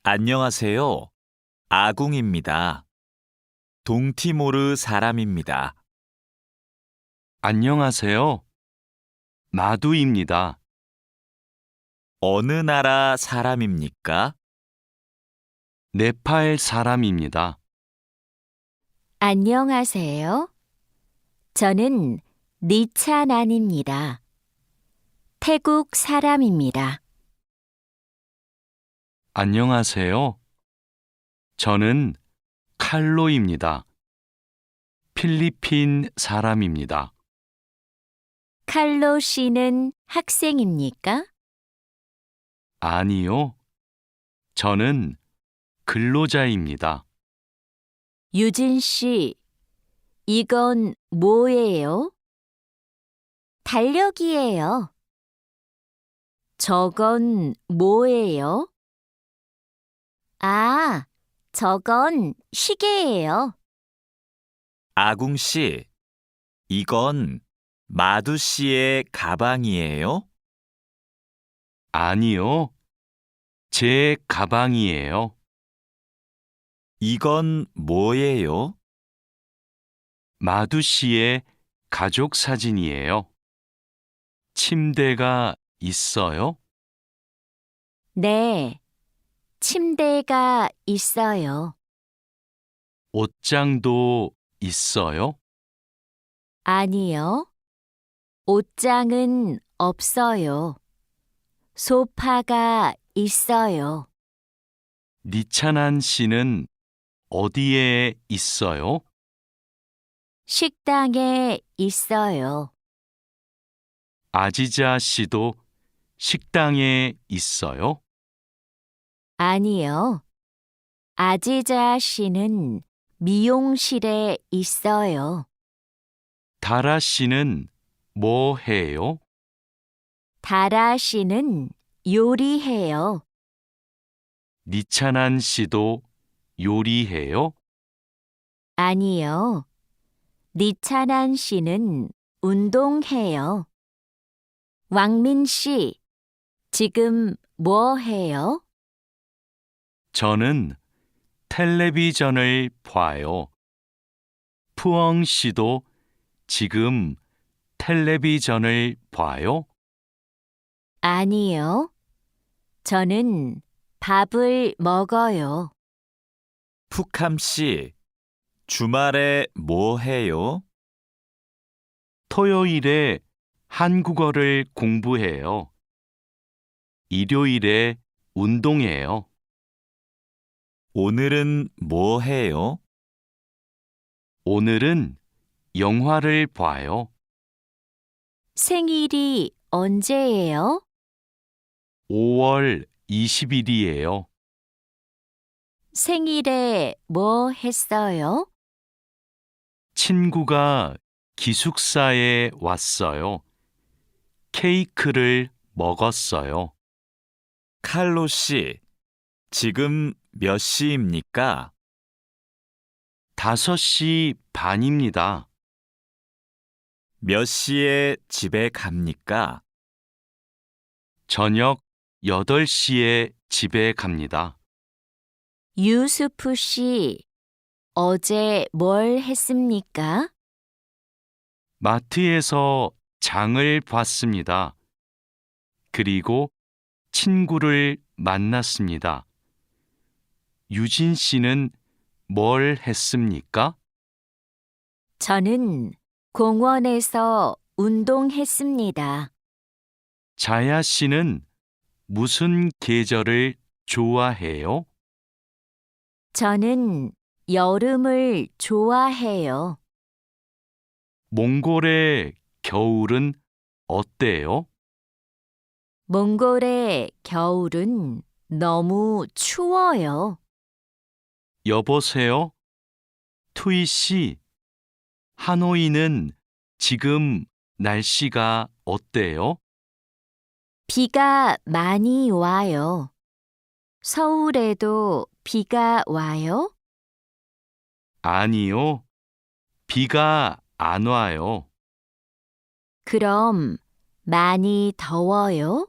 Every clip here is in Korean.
안녕하세요. 아궁입니다. 동티모르 사람입니다. 안녕하세요. 마두입니다. 어느 나라 사람입니까? 네팔 사람입니다. 안녕하세요. 저는 니찬안입니다. 태국 사람입니다. 안녕하세요. 저는 칼로입니다. 필리핀 사람입니다. 칼로 씨는 학생입니까? 아니요. 저는 근로자입니다. 유진 씨, 이건 뭐예요? 달력이에요. 저건 뭐예요? 아, 저건 시계예요. 아궁 씨, 이건 마두 씨의 가방이에요? 아니요. 제 가방이에요. 이건 뭐예요? 마두 씨의 가족 사진이에요. 침대가 있어요? 네, 침대가 있어요. 옷장도 있어요? 아니요, 옷장은 없어요. 소파가 있어요. 니찬한 씨는 어디에 있어요? 식당에 있어요. 아지자 씨도 식당에 있어요? 아니요, 아지자 씨는 미용실에 있어요. 다라 씨는 뭐 해요? 다라 씨는 요리해요. 니찬한 씨도 요리해요? 아니요, 니찬한 씨는 운동해요. 왕민 씨, 지금 뭐 해요? 저는 텔레비전을 봐요. 푸엉 씨도 지금 텔레비전을 봐요? 아니요, 저는 밥을 먹어요. 푸캄 씨, 주말에 뭐 해요? 토요일에 한국어를 공부해요. 일요일에 운동해요. 오늘은 뭐 해요? 오늘은 영화를 봐요. 생일이 언제예요? 5월 20일이에요. 생일에 뭐 했어요? 친구가 기숙사에 왔어요. 케이크를 먹었어요. 칼로 씨, 지금 몇 시입니까? 5시 반입니다. 몇 시에 집에 갑니까? 저녁 8시에 집에 갑니다. 유수프 씨, 어제 뭘 했습니까? 마트에서 장을 봤습니다. 그리고 친구를 만났습니다. 유진 씨는 뭘 했습니까? 저는 공원에서 운동했습니다. 자야 씨는 무슨 계절을 좋아해요? 저는 여름을 좋아해요. 몽골의 겨울은 어때요? 몽골의 겨울은 너무 추워요. 여보세요? 투이 씨, 하노이는 지금 날씨가 어때요? 비가 많이 와요. 서울에도 비가 와요? 아니요, 비가 안 와요. 그럼 많이 더워요?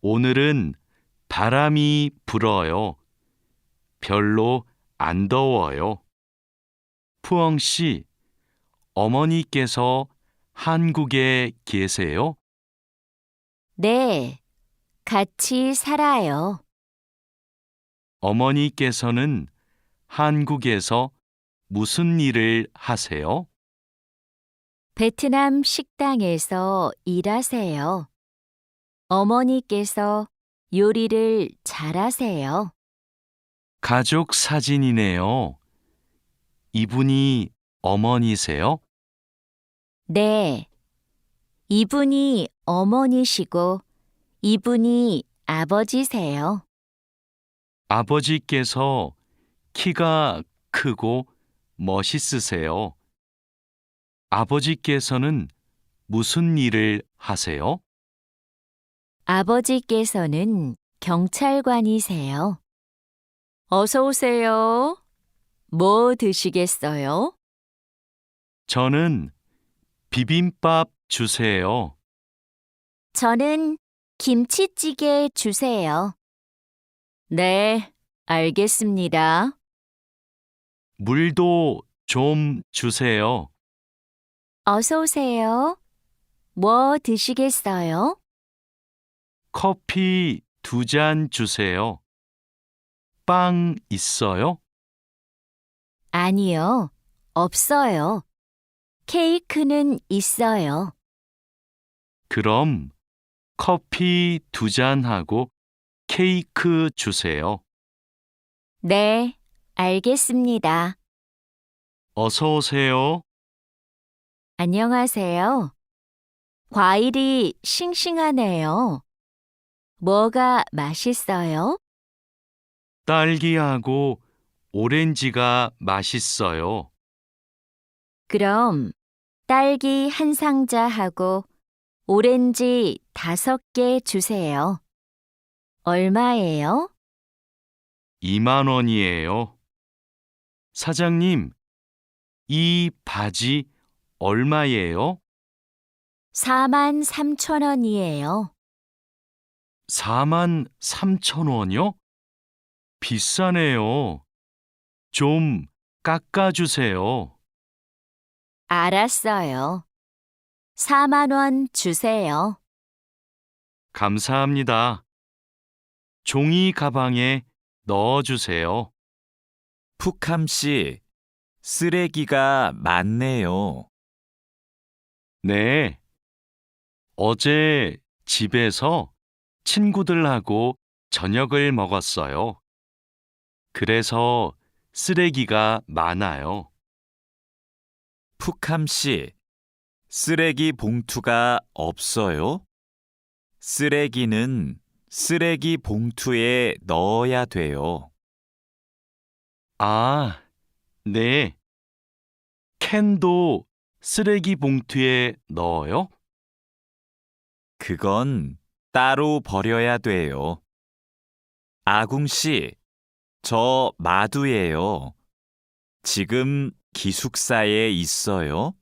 오늘은 바람이 불어요. 별로 안 더워요. 푸엉 씨, 어머니께서 한국에 계세요? 네, 같이 살아요. 어머니께서는 한국에서 무슨 일을 하세요? 베트남 식당에서 일하세요. 어머니께서 요리를 잘하세요. 가족 사진이네요. 이분이 어머니세요? 네, 이분이 어머니시고 이분이 아버지세요. 아버지께서 키가 크고 멋있으세요. 아버지께서는 무슨 일을 하세요? 아버지께서는 경찰관이세요. 어서 오세요. 뭐 드시겠어요? 저는 비빔밥 주세요. 저는 김치찌개 주세요. 네, 알겠습니다. 물도 좀 주세요. 어서 오세요. 뭐 드시겠어요? 커피 2잔 주세요. 빵 있어요? 아니요, 없어요. 케이크는 있어요. 그럼 커피 2잔하고 케이크 주세요. 네, 알겠습니다. 어서 오세요. 안녕하세요. 과일이 싱싱하네요. 뭐가 맛있어요? 딸기하고 오렌지가 맛있어요. 그럼 딸기 한 상자하고 오렌지 5개 주세요. 얼마예요? 2만 원이에요. 사장님, 이 바지 얼마예요? 43,000원이에요. 4만 3천 원이요? 비싸네요. 좀 깎아주세요. 알았어요. 4만 원 주세요. 감사합니다. 종이 가방에 넣어주세요. 푸캄 씨, 쓰레기가 많네요. 네. 어제 집에서 친구들하고 저녁을 먹었어요. 그래서 쓰레기가 많아요. 푸캄 씨, 쓰레기 봉투가 없어요? 쓰레기는 쓰레기 봉투에 넣어야 돼요. 아, 네. 캔도 쓰레기 봉투에 넣어요? 그건 따로 버려야 돼요. 아궁 씨, 저 마두예요. 지금 기숙사에 있어요?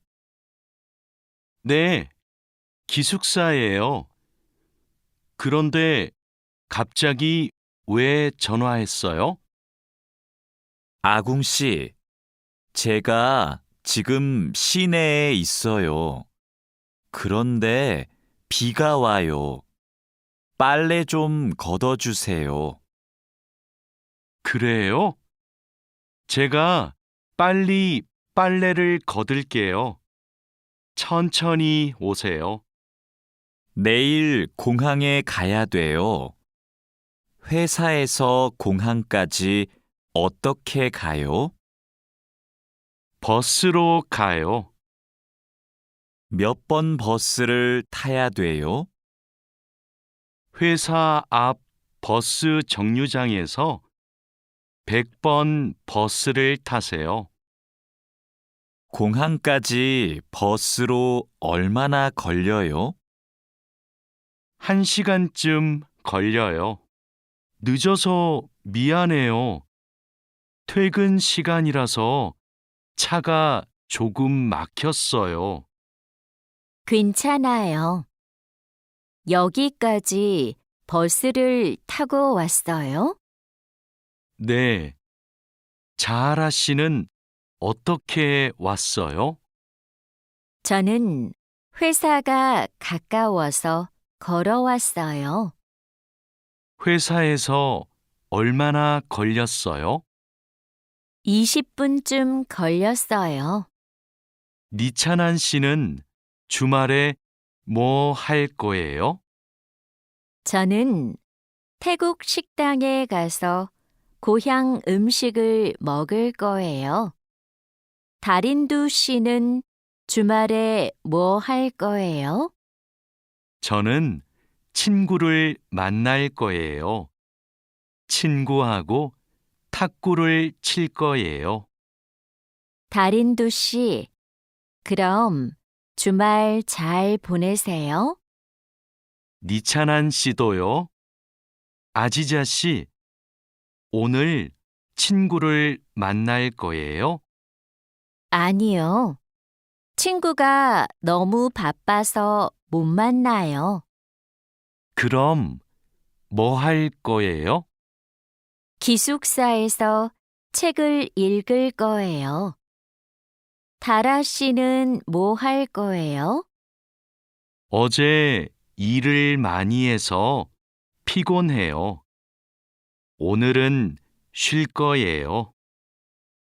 네. 기숙사예요. 그런데 갑자기 왜 전화했어요? 아궁 씨, 제가 지금 시내에 있어요. 그런데 비가 와요. 빨래 좀 걷어주세요. 그래요? 제가 빨리 빨래를 걷을게요. 천천히 오세요. 내일 공항에 가야 돼요. 회사에서 공항까지 어떻게 가요? 버스로 가요. 몇 번 버스를 타야 돼요? 회사 앞 버스 정류장에서 100번 버스를 타세요. 공항까지 버스로 얼마나 걸려요? 1시간쯤 걸려요. 늦어서 미안해요. 퇴근 시간이라서 차가 조금 막혔어요. 괜찮아요. 여기까지 버스를 타고 왔어요? 네. 자하라 씨는 어떻게 왔어요? 저는 회사가 가까워서 걸어왔어요. 회사에서 얼마나 걸렸어요? 20분쯤 걸렸어요. 니찬한 씨는 주말에 뭐 할 거예요? 저는 태국 식당에 가서 고향 음식을 먹을 거예요. 다린두 씨는 주말에 뭐 할 거예요? 저는 친구를 만날 거예요. 친구하고 탁구를 칠 거예요. 다린두 씨, 그럼 주말 잘 보내세요. 니찬한 씨도요. 아지자 씨, 오늘 친구를 만날 거예요? 아니요. 친구가 너무 바빠서 못 만나요. 그럼 뭐 할 거예요? 기숙사에서 책을 읽을 거예요. 다라 씨는 뭐 할 거예요? 어제 일을 많이 해서 피곤해요. 오늘은 쉴 거예요.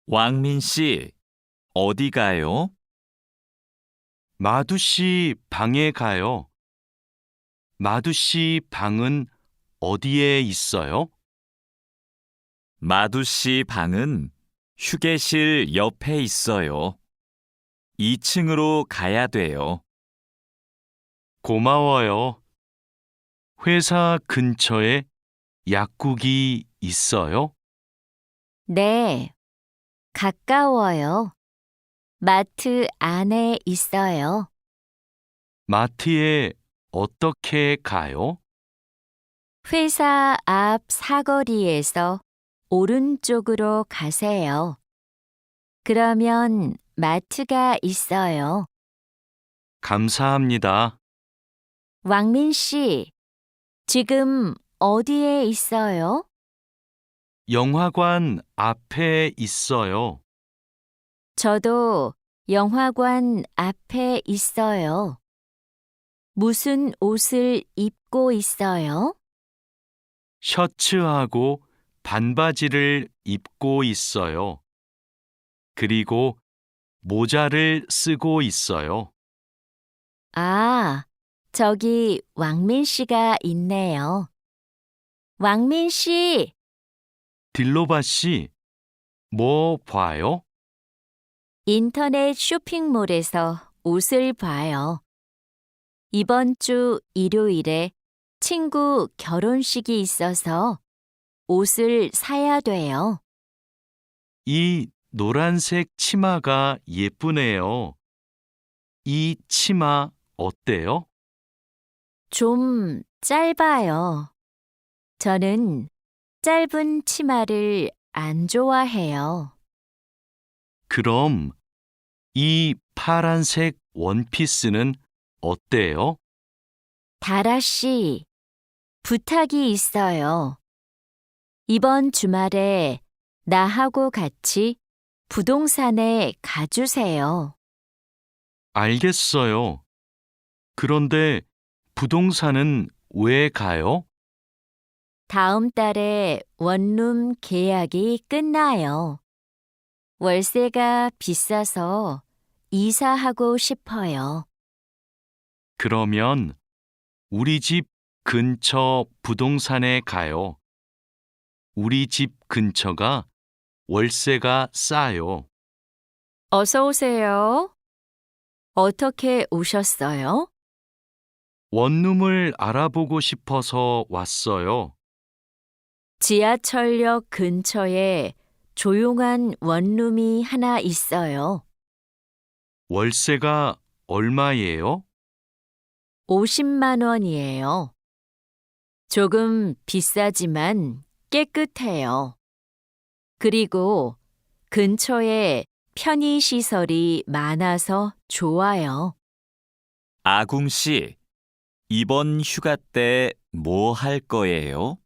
왕민 씨, 어디 가요? 마두 씨 방에 가요. 마두 씨 방은 어디에 있어요? 마두 씨 방은 휴게실 옆에 있어요. 2층으로 가야 돼요. 고마워요. 회사 근처에 약국이 있어요? 네, 가까워요. 마트 안에 있어요. 마트에 어떻게 가요? 회사 앞 사거리에서 오른쪽으로 가세요. 그러면 마트가 있어요. 감사합니다. 왕민 씨, 지금 어디에 있어요? 영화관 앞에 있어요. 저도 영화관 앞에 있어요. 무슨 옷을 입고 있어요? 셔츠하고 반바지를 입고 있어요. 그리고 모자를 쓰고 있어요. 아, 저기 왕민 씨가 있네요. 왕민 씨, 딜로바 씨, 뭐 봐요? 인터넷 쇼핑몰에서 옷을 봐요. 이번 주 일요일에 친구 결혼식이 있어서 옷을 사야 돼요. 이 노란색 치마가 예쁘네요. 이 치마 어때요? 좀 짧아요. 저는 짧은 치마를 안 좋아해요. 그럼 이 파란색 원피스는 어때요? 다라 씨, 부탁이 있어요. 이번 주말에 나하고 같이 부동산에 가주세요. 알겠어요. 그런데 부동산은 왜 가요? 다음 달에 원룸 계약이 끝나요. 월세가 비싸서 이사하고 싶어요. 그러면 우리 집 근처 부동산에 가요. 우리 집 근처가 월세가 싸요. 어서 오세요. 어떻게 오셨어요? 원룸을 알아보고 싶어서 왔어요. 지하철역 근처에 조용한 원룸이 하나 있어요. 월세가 얼마예요? 50만 원이에요. 조금 비싸지만 깨끗해요. 그리고 근처에 편의시설이 많아서 좋아요. 아궁 씨, 이번 휴가 때 뭐 할 거예요?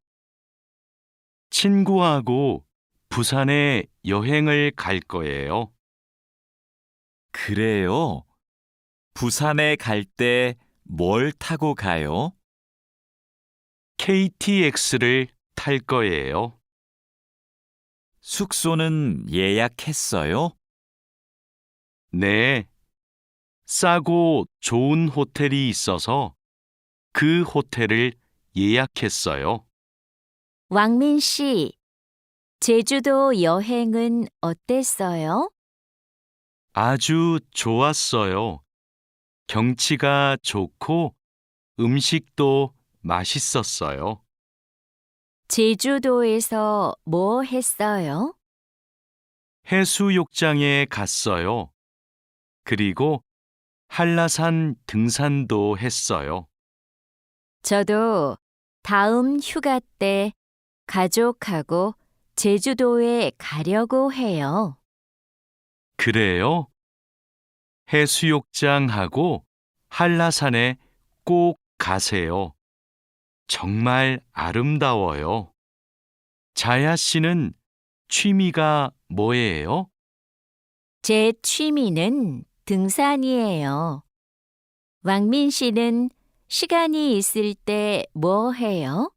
친구하고 부산에 여행을 갈 거예요. 그래요. 부산에 갈 때 뭘 타고 가요? KTX를 탈 거예요. 숙소는 예약했어요? 네. 싸고 좋은 호텔이 있어서 그 호텔을 예약했어요. 왕민 씨, 제주도 여행은 어땠어요? 아주 좋았어요. 경치가 좋고 음식도 맛있었어요. 제주도에서 뭐 했어요? 해수욕장에 갔어요. 그리고 한라산 등산도 했어요. 저도 다음 휴가 때 가족하고 제주도에 가려고 해요. 그래요? 해수욕장하고 한라산에 꼭 가세요. 정말 아름다워요. 자야 씨는 취미가 뭐예요? 제 취미는 등산이에요. 왕민 씨는 시간이 있을 때 뭐 해요?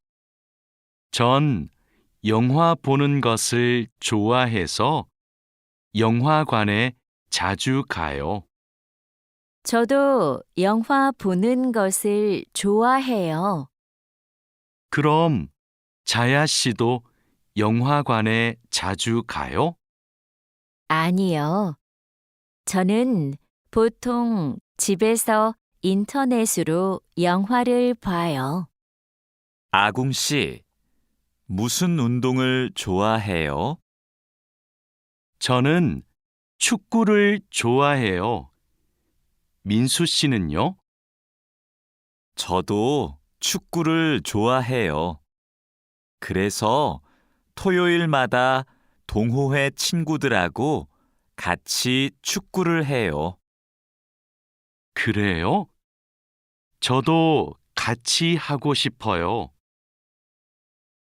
전 영화 보는 것을 좋아해서 영화관에 자주 가요. 저도 영화 보는 것을 좋아해요. 그럼 자야 씨도 영화관에 자주 가요? 아니요. 저는 보통 집에서 인터넷으로 영화를 봐요. 아궁 씨, 무슨 운동을 좋아해요? 저는 축구를 좋아해요. 민수 씨는요? 저도 축구를 좋아해요. 그래서 토요일마다 동호회 친구들하고 같이 축구를 해요. 그래요? 저도 같이 하고 싶어요.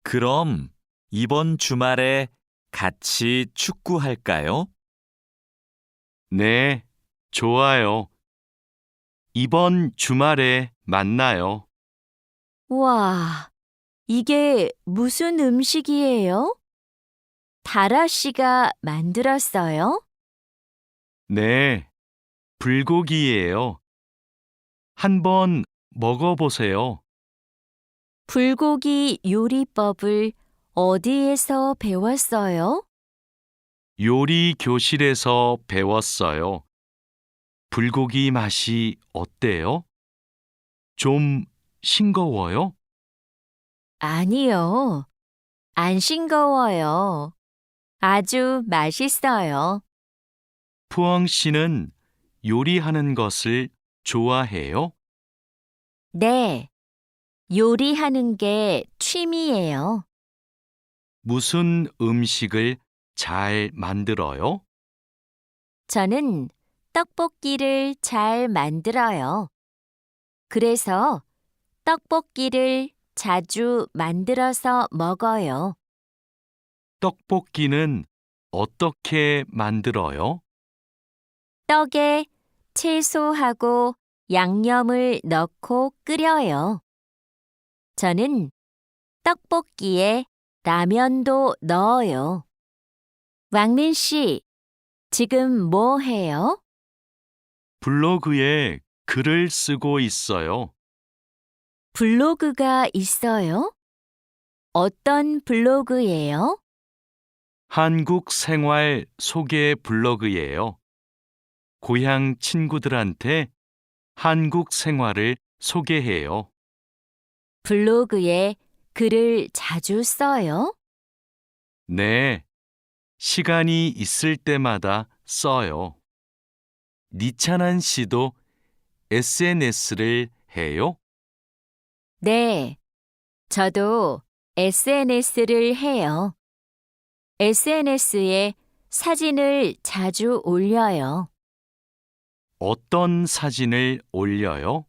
그럼 이번 주말에 같이 축구할까요? 네, 좋아요. 이번 주말에 만나요. 와, 이게 무슨 음식이에요? 다라 씨가 만들었어요? 네, 불고기예요. 한번 먹어보세요. 불고기 요리법을 어디에서 배웠어요? 요리 교실에서 배웠어요. 불고기 맛이 어때요? 좀 싱거워요? 아니요. 안 싱거워요. 아주 맛있어요. 푸엉 씨는 요리하는 것을 좋아해요? 네, 요리하는 게 취미예요. 무슨 음식을 잘 만들어요? 저는 떡볶이를 잘 만들어요. 그래서 떡볶이를 자주 만들어서 먹어요. 떡볶이는 어떻게 만들어요? 떡에 채소하고 양념을 넣고 끓여요. 저는 떡볶이에 라면도 넣어요. 왕민 씨, 지금 뭐 해요? 블로그에 글을 쓰고 있어요. 블로그가 있어요? 어떤 블로그예요? 한국 생활 소개 블로그예요. 고향 친구들한테 한국 생활을 소개해요. 블로그에 글을 자주 써요? 네, 시간이 있을 때마다 써요. 니찬한 씨도 SNS를 해요? 네, 저도 SNS를 해요. SNS에 사진을 자주 올려요. 어떤 사진을 올려요?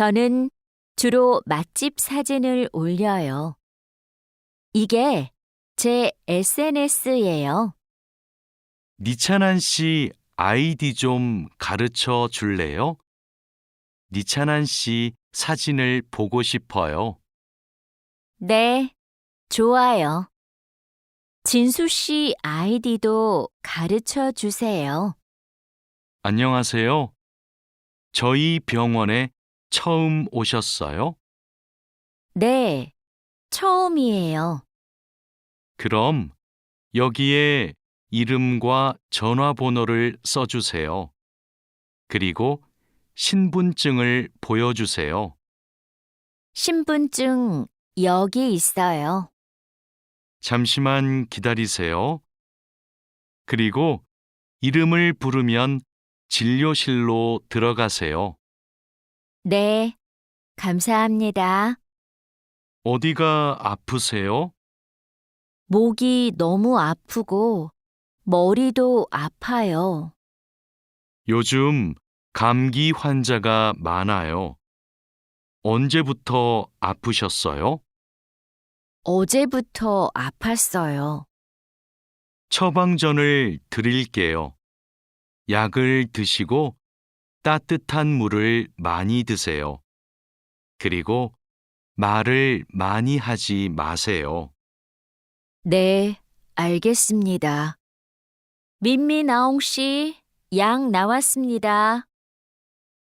저는 주로 맛집 사진을 올려요. 이게 제 SNS예요. 니찬한 씨 아이디 좀 가르쳐 줄래요? 니찬한 씨 사진을 보고 싶어요. 네, 좋아요. 진수 씨 아이디도 가르쳐 주세요. 안녕하세요. 저희 병원에 처음 오셨어요? 네, 처음이에요. 그럼 여기에 이름과 전화번호를 써주세요. 그리고 신분증을 보여주세요. 신분증 여기 있어요. 잠시만 기다리세요. 그리고 이름을 부르면 진료실로 들어가세요. 네, 감사합니다. 어디가 아프세요? 목이 너무 아프고 머리도 아파요. 요즘 감기 환자가 많아요. 언제부터 아프셨어요? 어제부터 아팠어요. 처방전을 드릴게요. 약을 드시고 따뜻한 물을 많이 드세요. 그리고 말을 많이 하지 마세요. 네, 알겠습니다. 민미나옹 씨, 약 나왔습니다.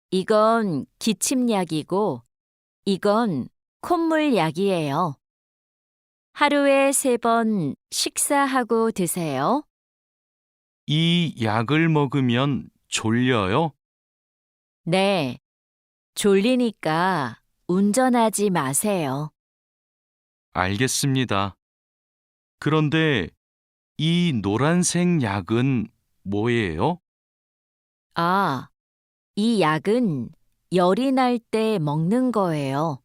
이건 기침약이고, 이건 콧물약이에요. 하루에 3번 식사하고 드세요. 이 약을 먹으면 졸려요? 네, 졸리니까 운전하지 마세요. 알겠습니다. 그런데 이 노란색 약은 뭐예요? 아, 이 약은 열이 날 때 먹는 거예요.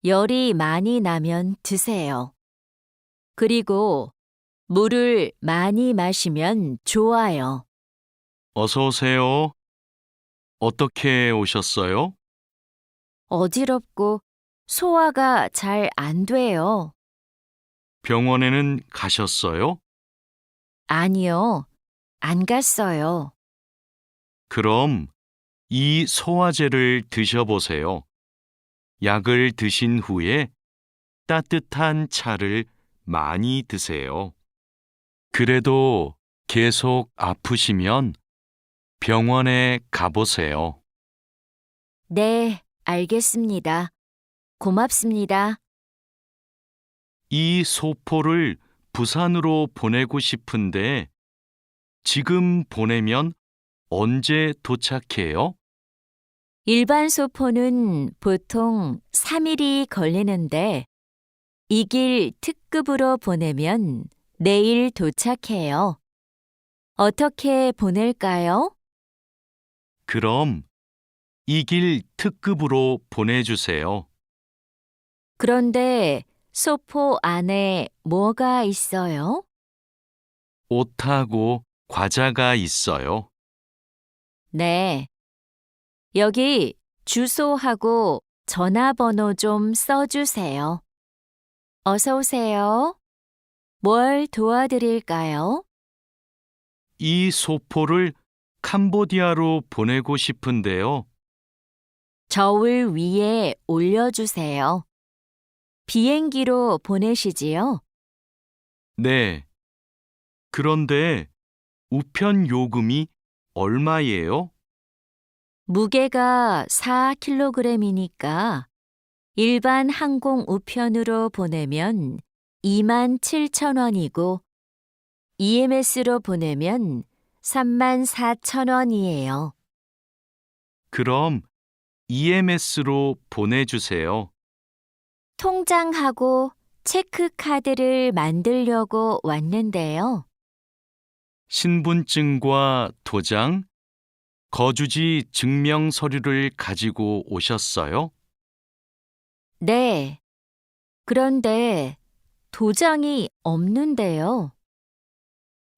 열이 많이 나면 드세요. 그리고 물을 많이 마시면 좋아요. 어서 오세요. 어떻게 오셨어요? 어지럽고 소화가 잘 안 돼요. 병원에는 가셨어요? 아니요, 안 갔어요. 그럼 이 소화제를 드셔보세요. 약을 드신 후에 따뜻한 차를 많이 드세요. 그래도 계속 아프시면 병원에 가보세요. 네, 알겠습니다. 고맙습니다. 이 소포를 부산으로 보내고 싶은데 지금 보내면 언제 도착해요? 일반 소포는 보통 3일이 걸리는데 이 길 특급으로 보내면 내일 도착해요. 어떻게 보낼까요? 그럼 이 길 특급으로 보내주세요. 그런데 소포 안에 뭐가 있어요? 옷하고 과자가 있어요. 네. 여기 주소하고 전화번호 좀 써주세요. 어서 오세요. 뭘 도와드릴까요? 이 소포를 캄보디아로 보내고 싶은데요. 저울 위에 올려주세요. 비행기로 보내시지요? 네. 그런데 우편 요금이 얼마예요? 무게가 4kg이니까 일반 항공 우편으로 보내면 27,000원이고 EMS로 보내면 34,000원이에요. 그럼 EMS로 보내주세요. 통장하고 체크카드를 만들려고 왔는데요. 신분증과 도장, 거주지 증명 서류를 가지고 오셨어요? 네. 그런데 도장이 없는데요.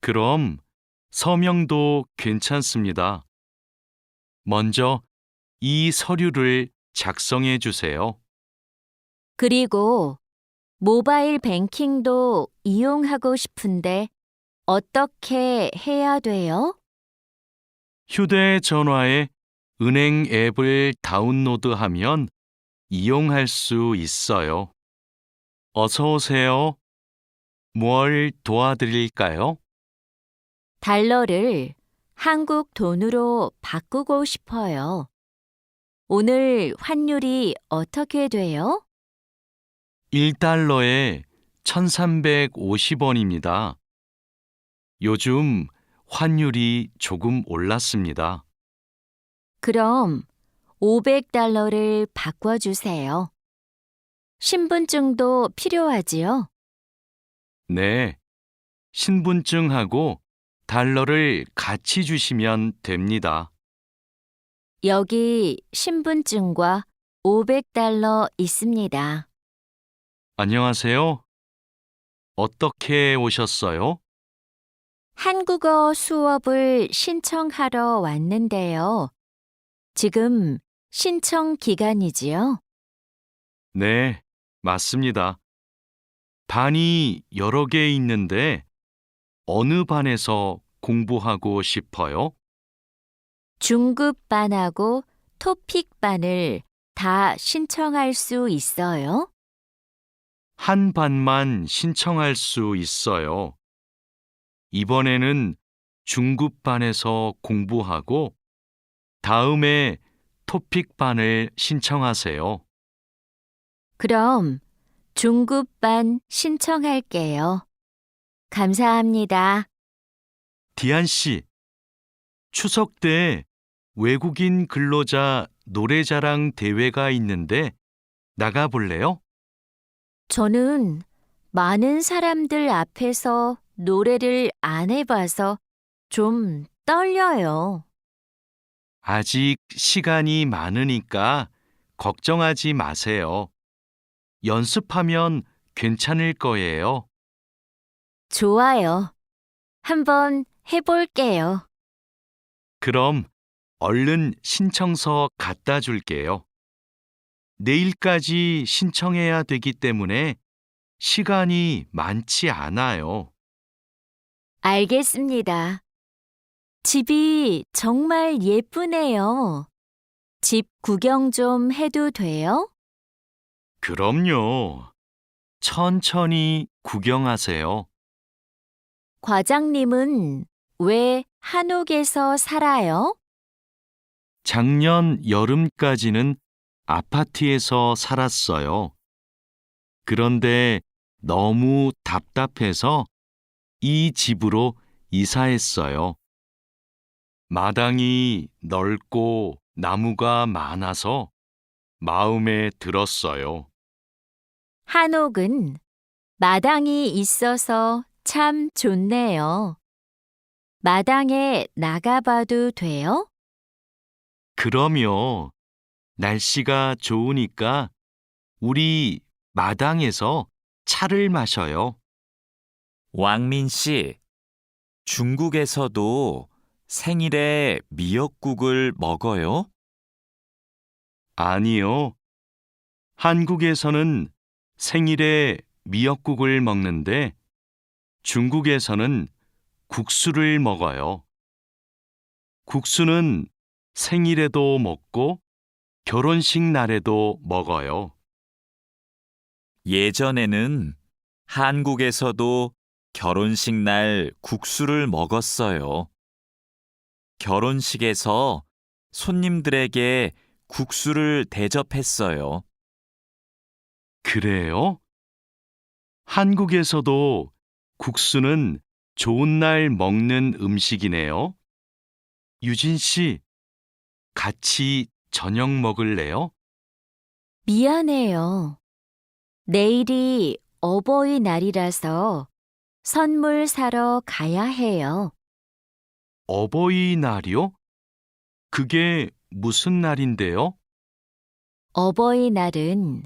그럼 서명도 괜찮습니다. 먼저 이 서류를 작성해 주세요. 그리고 모바일 뱅킹도 이용하고 싶은데 어떻게 해야 돼요? 휴대전화에 은행 앱을 다운로드하면 이용할 수 있어요. 어서 오세요. 뭘 도와드릴까요? 달러를 한국 돈으로 바꾸고 싶어요. 오늘 환율이 어떻게 돼요? 1달러에 1,350원입니다. 요즘 환율이 조금 올랐습니다. 그럼 500달러를 바꿔주세요. 신분증도 필요하지요? 네, 신분증하고 달러를 같이 주시면 됩니다. 여기 신분증과 500달러 있습니다. 안녕하세요. 어떻게 오셨어요? 한국어 수업을 신청하러 왔는데요. 지금 신청 기간이지요? 네, 맞습니다. 반이 여러 개 있는데 어느 반에서 공부하고 싶어요? 중급반하고 토픽반을 다 신청할 수 있어요? 한 반만 신청할 수 있어요. 이번에는 중급반에서 공부하고 다음에 토픽반을 신청하세요. 그럼 중급반 신청할게요. 감사합니다. 디안 씨, 추석 때 외국인 근로자 노래자랑 대회가 있는데 나가 볼래요? 저는 많은 사람들 앞에서 노래를 안 해봐서 좀 떨려요. 아직 시간이 많으니까 걱정하지 마세요. 연습하면 괜찮을 거예요. 좋아요. 한번 해볼게요. 그럼 얼른 신청서 갖다 줄게요. 내일까지 신청해야 되기 때문에 시간이 많지 않아요. 알겠습니다. 집이 정말 예쁘네요. 집 구경 좀 해도 돼요? 그럼요. 천천히 구경하세요. 과장님은 왜 한옥에서 살아요? 작년 여름까지는 아파트에서 살았어요. 그런데 너무 답답해서 이 집으로 이사했어요. 마당이 넓고 나무가 많아서 마음에 들었어요. 한옥은 마당이 있어서 참 좋네요. 마당에 나가봐도 돼요? 그럼요. 날씨가 좋으니까 우리 마당에서 차를 마셔요. 왕민 씨, 중국에서도 생일에 미역국을 먹어요? 아니요. 한국에서는 생일에 미역국을 먹는데 중국에서는 국수를 먹어요. 국수는 생일에도 먹고 결혼식 날에도 먹어요. 예전에는 한국에서도 결혼식 날 국수를 먹었어요. 결혼식에서 손님들에게 국수를 대접했어요. 그래요? 한국에서도 국수는 좋은 날 먹는 음식이네요. 유진 씨, 같이 저녁 먹을래요? 미안해요. 내일이 어버이날이라서 선물 사러 가야 해요. 어버이날이요? 그게 무슨 날인데요? 어버이날은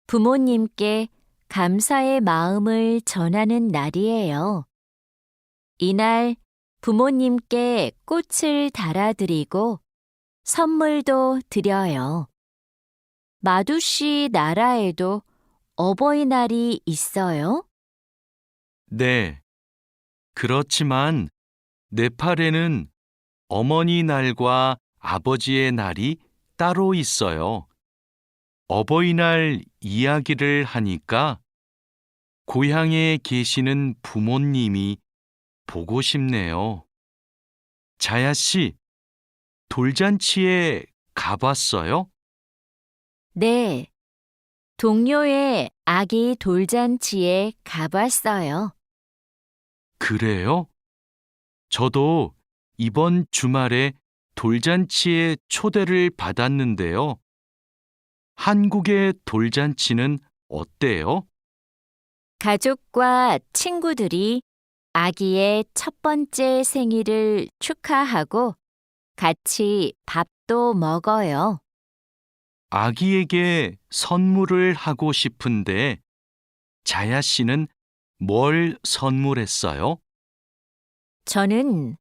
부모님께 감사의 마음을 전하는 날이에요. 이날 부모님께 꽃을 달아드리고 선물도 드려요. 마두 씨 나라에도 어버이날이 있어요? 네. 그렇지만 네팔에는 어머니 날과 아버지의 날이 따로 있어요. 어버이날 이야기를 하니까 고향에 계시는 부모님이 보고 싶네요. 자야 씨, 돌잔치에 가봤어요? 네. 동료의 아기 돌잔치에 가봤어요. 그래요? 저도 이번 주말에 돌잔치에 초대를 받았는데요. 한국의 돌잔치는 어때요? 가족과 친구들이 아기의 첫 번째 생일을 축하하고 같이 밥도 먹어요. 아기에게 선물을 하고 싶은데 자야 씨는 뭘 선물했어요? 저는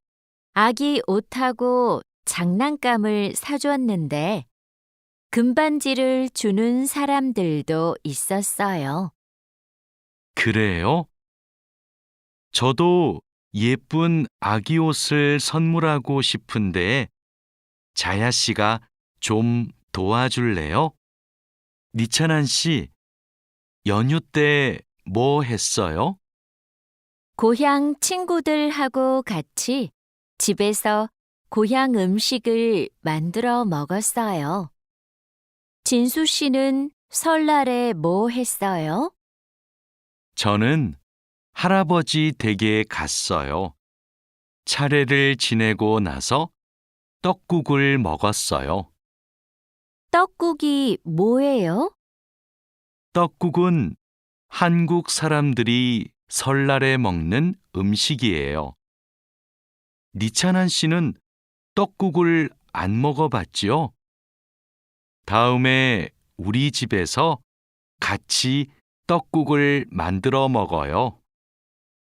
아기 옷하고 장난감을 사줬는데 금반지를 주는 사람들도 있었어요. 그래요? 저도 예쁜 아기 옷을 선물하고 싶은데 자야 씨가 좀 도와줄래요? 니찬한 씨, 연휴 때 뭐 했어요? 고향 친구들하고 같이 집에서 고향 음식을 만들어 먹었어요. 진수 씨는 설날에 뭐 했어요? 저는 할아버지 댁에 갔어요. 차례를 지내고 나서 떡국을 먹었어요. 떡국이 뭐예요? 떡국은 한국 사람들이 설날에 먹는 음식이에요. 니찬한 씨는 떡국을 안 먹어봤지요? 다음에 우리 집에서 같이 떡국을 만들어 먹어요.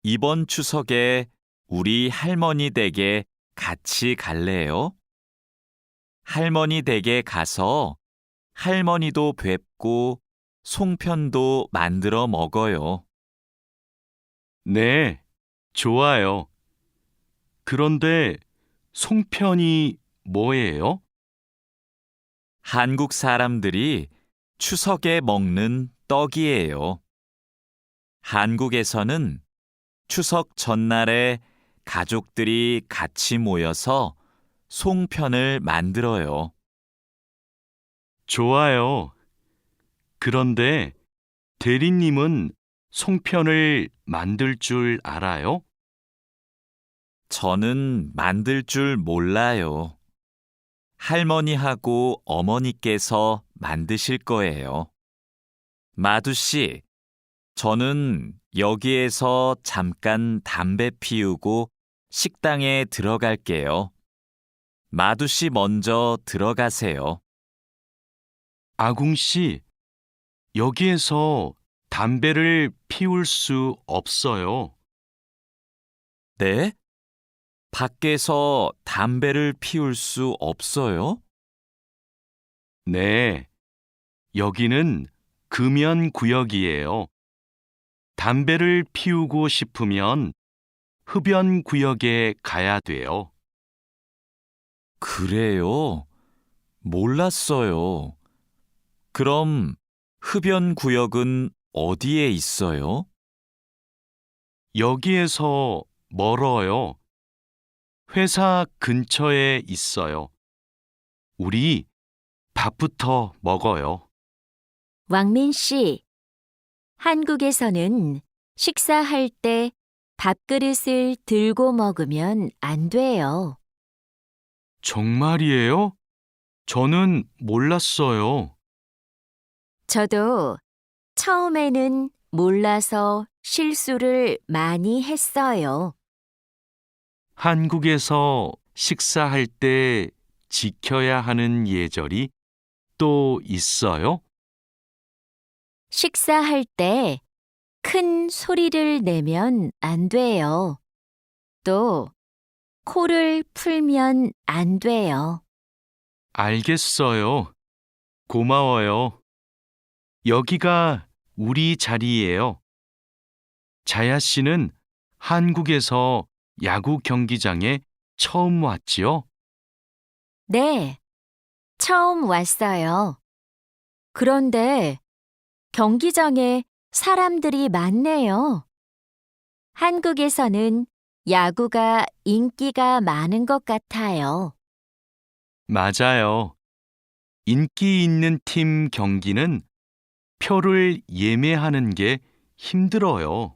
이번 추석에 우리 할머니 댁에 같이 갈래요? 할머니 댁에 가서 할머니도 뵙고 송편도 만들어 먹어요. 네, 좋아요. 그런데 송편이 뭐예요? 한국 사람들이 추석에 먹는 떡이에요. 한국에서는 추석 전날에 가족들이 같이 모여서 송편을 만들어요. 좋아요. 그런데 대리님은 송편을 만들 줄 알아요? 저는 만들 줄 몰라요. 할머니하고 어머니께서 만드실 거예요. 마두 씨, 저는 여기에서 잠깐 담배 피우고 식당에 들어갈게요. 마두 씨 먼저 들어가세요. 아궁 씨, 여기에서 담배를 피울 수 없어요. 네? 밖에서 담배를 피울 수 없어요? 네, 여기는 금연 구역이에요. 담배를 피우고 싶으면 흡연 구역에 가야 돼요. 그래요? 몰랐어요. 그럼 흡연 구역은 어디에 있어요? 여기에서 멀어요. 회사 근처에 있어요. 우리 밥부터 먹어요. 왕민 씨, 한국에서는 식사할 때 밥그릇을 들고 먹으면 안 돼요. 정말이에요? 저는 몰랐어요. 저도 처음에는 몰라서 실수를 많이 했어요. 한국에서 식사할 때 지켜야 하는 예절이 또 있어요? 식사할 때 큰 소리를 내면 안 돼요. 또 코를 풀면 안 돼요. 알겠어요. 고마워요. 여기가 우리 자리예요. 자야 씨는 한국에서 야구 경기장에 처음 왔지요? 네, 처음 왔어요. 그런데 경기장에 사람들이 많네요. 한국에서는 야구가 인기가 많은 것 같아요. 맞아요. 인기 있는 팀 경기는 표를 예매하는 게 힘들어요.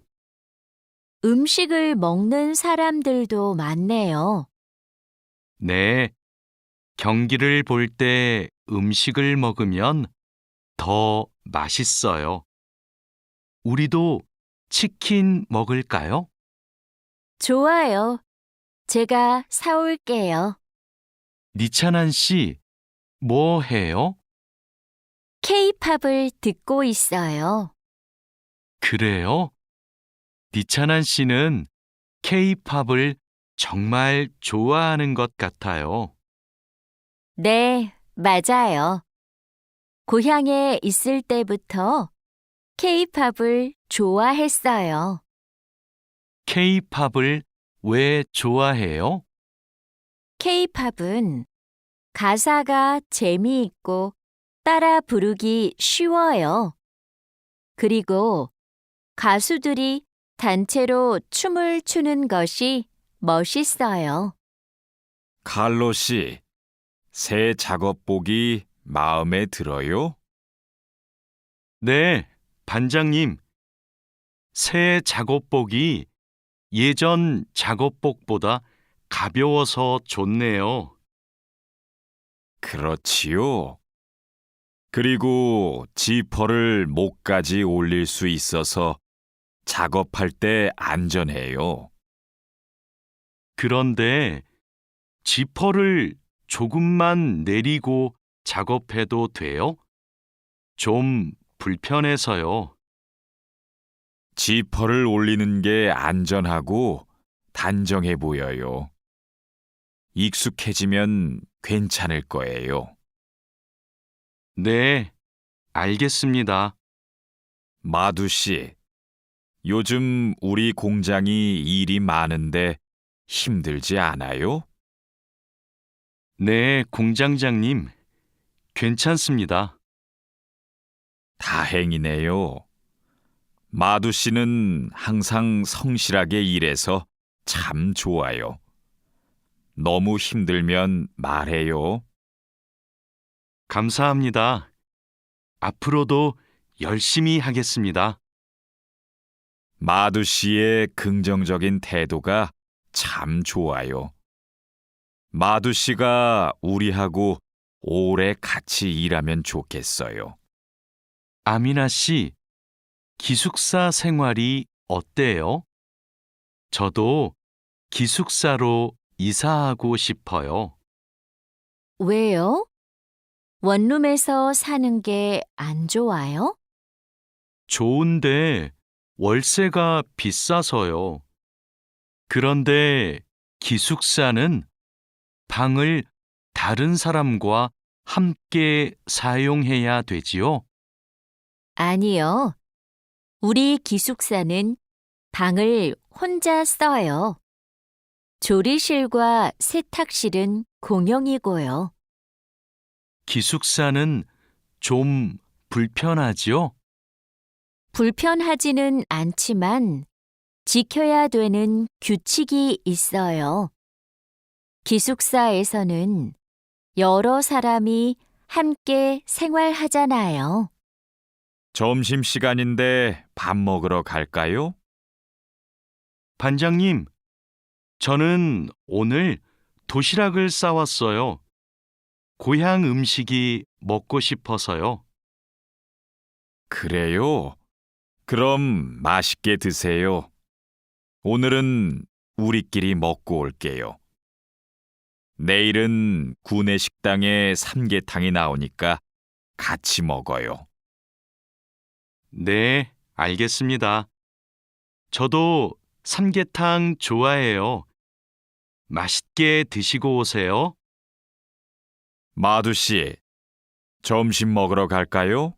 음식을 먹는 사람들도 많네요. 네, 경기를 볼 때 음식을 먹으면 더 맛있어요. 우리도 치킨 먹을까요? 좋아요. 제가 사올게요. 니찬한 씨, 뭐 해요? K-팝을 듣고 있어요. 그래요? 니찬한 씨는 K-팝을 정말 좋아하는 것 같아요. 네, 맞아요. 고향에 있을 때부터 K-팝을 좋아했어요. K-팝을 왜 좋아해요? K-팝은 가사가 재미있고 따라 부르기 쉬워요. 그리고 가수들이 단체로 춤을 추는 것이 멋있어요. 칼로 씨, 새 작업복이 마음에 들어요? 네, 반장님. 새 작업복이 예전 작업복보다 가벼워서 좋네요. 그렇지요. 그리고 지퍼를 목까지 올릴 수 있어서 작업할 때 안전해요. 그런데 지퍼를 조금만 내리고 작업해도 돼요? 좀 불편해서요. 지퍼를 올리는 게 안전하고 단정해 보여요. 익숙해지면 괜찮을 거예요. 네, 알겠습니다. 마두 씨, 요즘 우리 공장이 일이 많은데 힘들지 않아요? 네, 공장장님. 괜찮습니다. 다행이네요. 마두 씨는 항상 성실하게 일해서 참 좋아요. 너무 힘들면 말해요. 감사합니다. 앞으로도 열심히 하겠습니다. 마두 씨의 긍정적인 태도가 참 좋아요. 마두 씨가 우리하고 오래 같이 일하면 좋겠어요. 아미나 씨, 기숙사 생활이 어때요? 저도 기숙사로 이사하고 싶어요. 왜요? 원룸에서 사는 게 안 좋아요? 좋은데 월세가 비싸서요. 그런데 기숙사는 방을 다른 사람과 함께 사용해야 되지요? 아니요. 우리 기숙사는 방을 혼자 써요. 조리실과 세탁실은 공용이고요. 기숙사는 좀 불편하지요? 불편하지는 않지만 지켜야 되는 규칙이 있어요. 기숙사에서는 여러 사람이 함께 생활하잖아요. 점심시간인데 밥 먹으러 갈까요? 반장님, 저는 오늘 도시락을 싸왔어요. 고향 음식이 먹고 싶어서요. 그래요? 그럼 맛있게 드세요. 오늘은 우리끼리 먹고 올게요. 내일은 구내 식당에 삼계탕이 나오니까 같이 먹어요. 네, 알겠습니다. 저도 삼계탕 좋아해요. 맛있게 드시고 오세요. 마두 씨, 점심 먹으러 갈까요?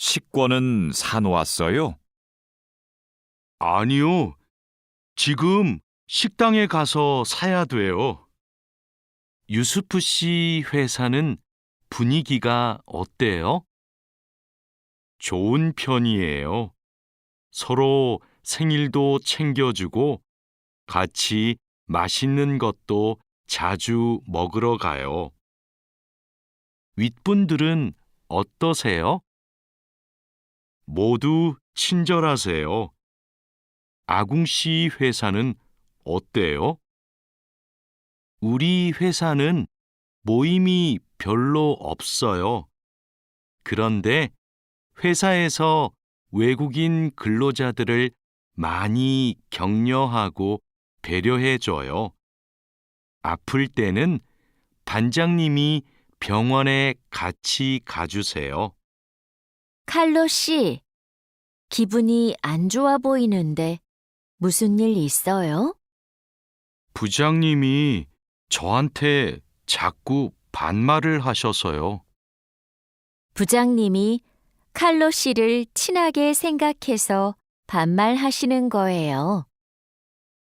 식권은 사놓았어요? 아니요. 지금 식당에 가서 사야 돼요. 유수프 씨 회사는 분위기가 어때요? 좋은 편이에요. 서로 생일도 챙겨주고 같이 맛있는 것도 자주 먹으러 가요. 윗분들은 어떠세요? 모두 친절하세요. 아궁 씨 회사는 어때요? 우리 회사는 모임이 별로 없어요. 그런데 회사에서 외국인 근로자들을 많이 격려하고 배려해줘요. 아플 때는 반장님이 병원에 같이 가주세요. 칼로 씨, 기분이 안 좋아 보이는데 무슨 일 있어요? 부장님이 저한테 자꾸 반말을 하셔서요. 부장님이 칼로 씨를 친하게 생각해서 반말하시는 거예요.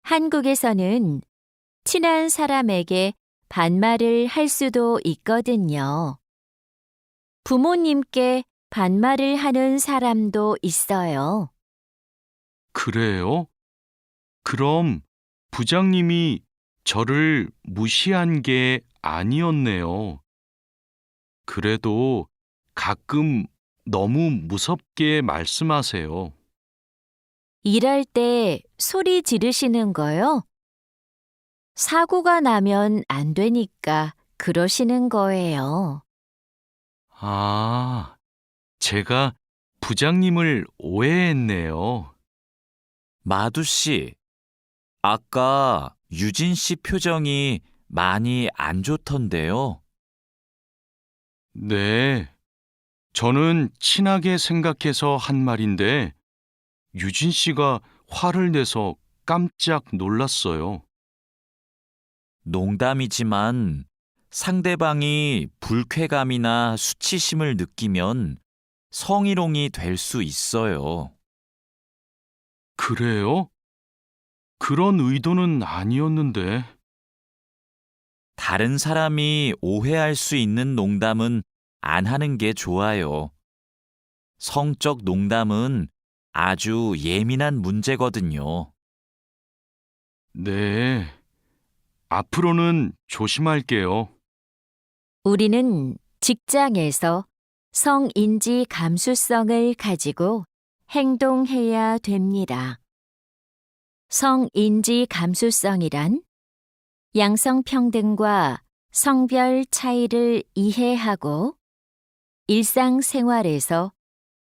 한국에서는 친한 사람에게 반말을 할 수도 있거든요. 부모님께 반말을 하는 사람도 있어요. 그래요? 그럼 부장님이 저를 무시한 게 아니었네요. 그래도 가끔 너무 무섭게 말씀하세요. 일할 때 소리 지르시는 거요? 사고가 나면 안 되니까 그러시는 거예요. 아, 제가 부장님을 오해했네요. 마두 씨, 아까 유진 씨 표정이 많이 안 좋던데요. 네, 저는 친하게 생각해서 한 말인데 유진 씨가 화를 내서 깜짝 놀랐어요. 농담이지만 상대방이 불쾌감이나 수치심을 느끼면 성희롱이 될 수 있어요. 그래요? 그런 의도는 아니었는데. 다른 사람이 오해할 수 있는 농담은 안 하는 게 좋아요. 성적 농담은 아주 예민한 문제거든요. 네, 앞으로는 조심할게요. 우리는 직장에서 성인지 감수성을 가지고 행동해야 됩니다. 성인지 감수성이란 양성평등과 성별 차이를 이해하고 일상생활에서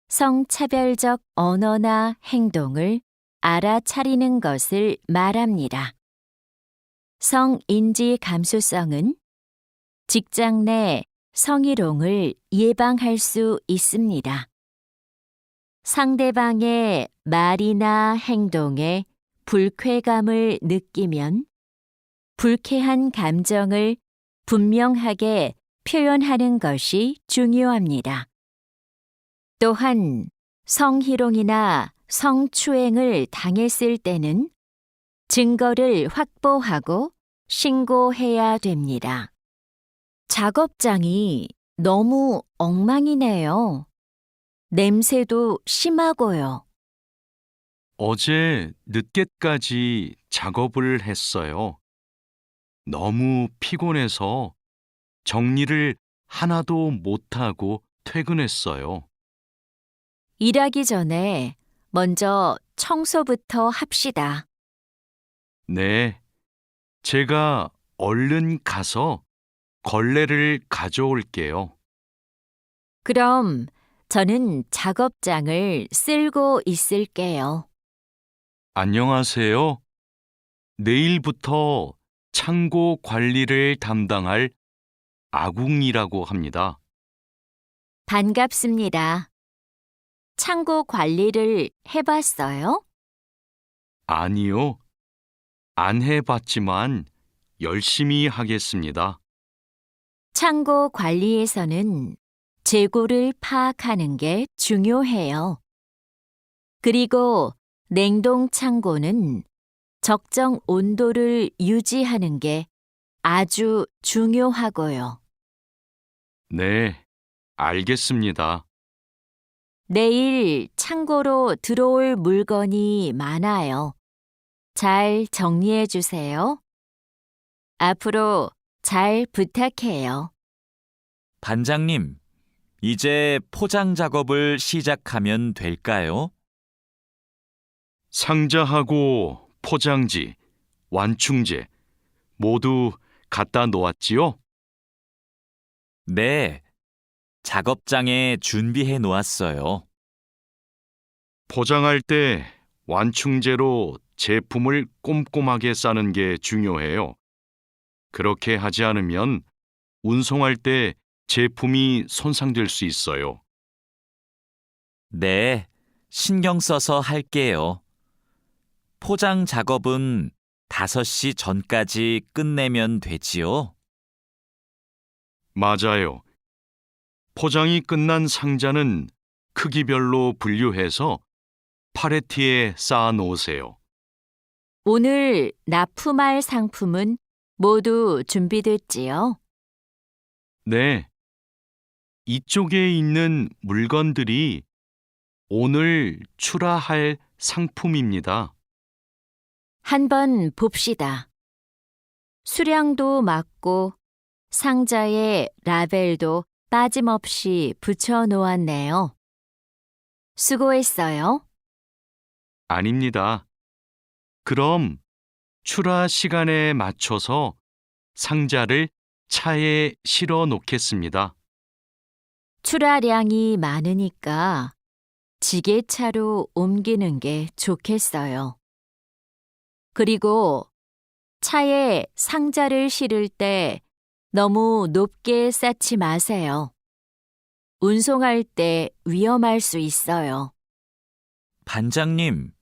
성차별적 언어나 행동을 알아차리는 것을 말합니다. 성인지 감수성은 직장 내 성희롱을 예방할 수 있습니다. 상대방의 말이나 행동에 불쾌감을 느끼면 불쾌한 감정을 분명하게 표현하는 것이 중요합니다. 또한 성희롱이나 성추행을 당했을 때는 증거를 확보하고 신고해야 됩니다. 작업장이 너무 엉망이네요. 냄새도 심하고요. 어제 늦게까지 작업을 했어요. 너무 피곤해서 정리를 하나도 못하고 퇴근했어요. 일하기 전에 먼저 청소부터 합시다. 네, 제가 얼른 가서 걸레를 가져올게요. 그럼 저는 작업장을 쓸고 있을게요. 안녕하세요. 내일부터 창고 관리를 담당할 아궁이라고 합니다. 반갑습니다. 창고 관리를 해봤어요? 아니요, 안 해봤지만 열심히 하겠습니다. 창고 관리에서는 재고를 파악하는 게 중요해요. 그리고 냉동 창고는 적정 온도를 유지하는 게 아주 중요하고요. 네, 알겠습니다. 내일 창고로 들어올 물건이 많아요. 잘 정리해 주세요. 앞으로 잘 부탁해요. 반장님, 이제 포장 작업을 시작하면 될까요? 상자하고 포장지, 완충제 모두 갖다 놓았지요? 네, 작업장에 준비해 놓았어요. 포장할 때 완충제로 제품을 꼼꼼하게 싸는 게 중요해요. 그렇게 하지 않으면 운송할 때 제품이 손상될 수 있어요. 네, 신경 써서 할게요. 포장 작업은 5시 전까지 끝내면 되지요? 맞아요. 포장이 끝난 상자는 크기별로 분류해서 팔레트에 쌓아 놓으세요. 오늘 납품할 상품은 모두 준비됐지요? 네. 이쪽에 있는 물건들이 오늘 출하할 상품입니다. 한번 봅시다. 수량도 맞고 상자에 라벨도 빠짐없이 붙여 놓았네요. 수고했어요. 아닙니다. 그럼 출하 시간에 맞춰서 상자를 차에 실어 놓겠습니다. 출하량이 많으니까 지게차로 옮기는 게 좋겠어요. 그리고 차에 상자를 실을 때 너무 높게 쌓지 마세요. 운송할 때 위험할 수 있어요. 반장님,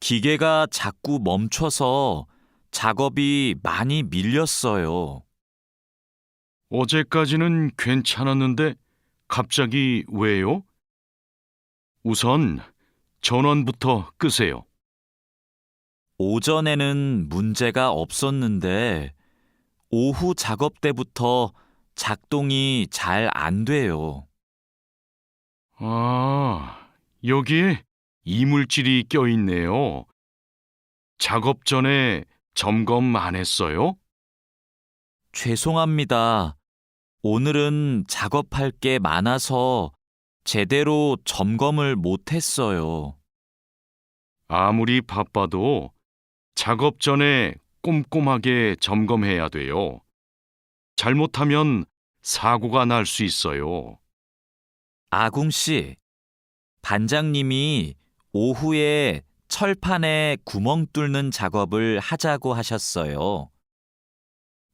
기계가 자꾸 멈춰서 작업이 많이 밀렸어요. 어제까지는 괜찮았는데 갑자기 왜요? 우선 전원부터 끄세요. 오전에는 문제가 없었는데 오후 작업 때부터 작동이 잘 안 돼요. 아, 여기에 이물질이 껴있네요. 작업 전에 점검 안 했어요? 죄송합니다. 오늘은 작업할 게 많아서 제대로 점검을 못 했어요. 아무리 바빠도 작업 전에 꼼꼼하게 점검해야 돼요. 잘못하면 사고가 날 수 있어요. 아궁 씨, 반장님이 오후에 철판에 구멍 뚫는 작업을 하자고 하셨어요.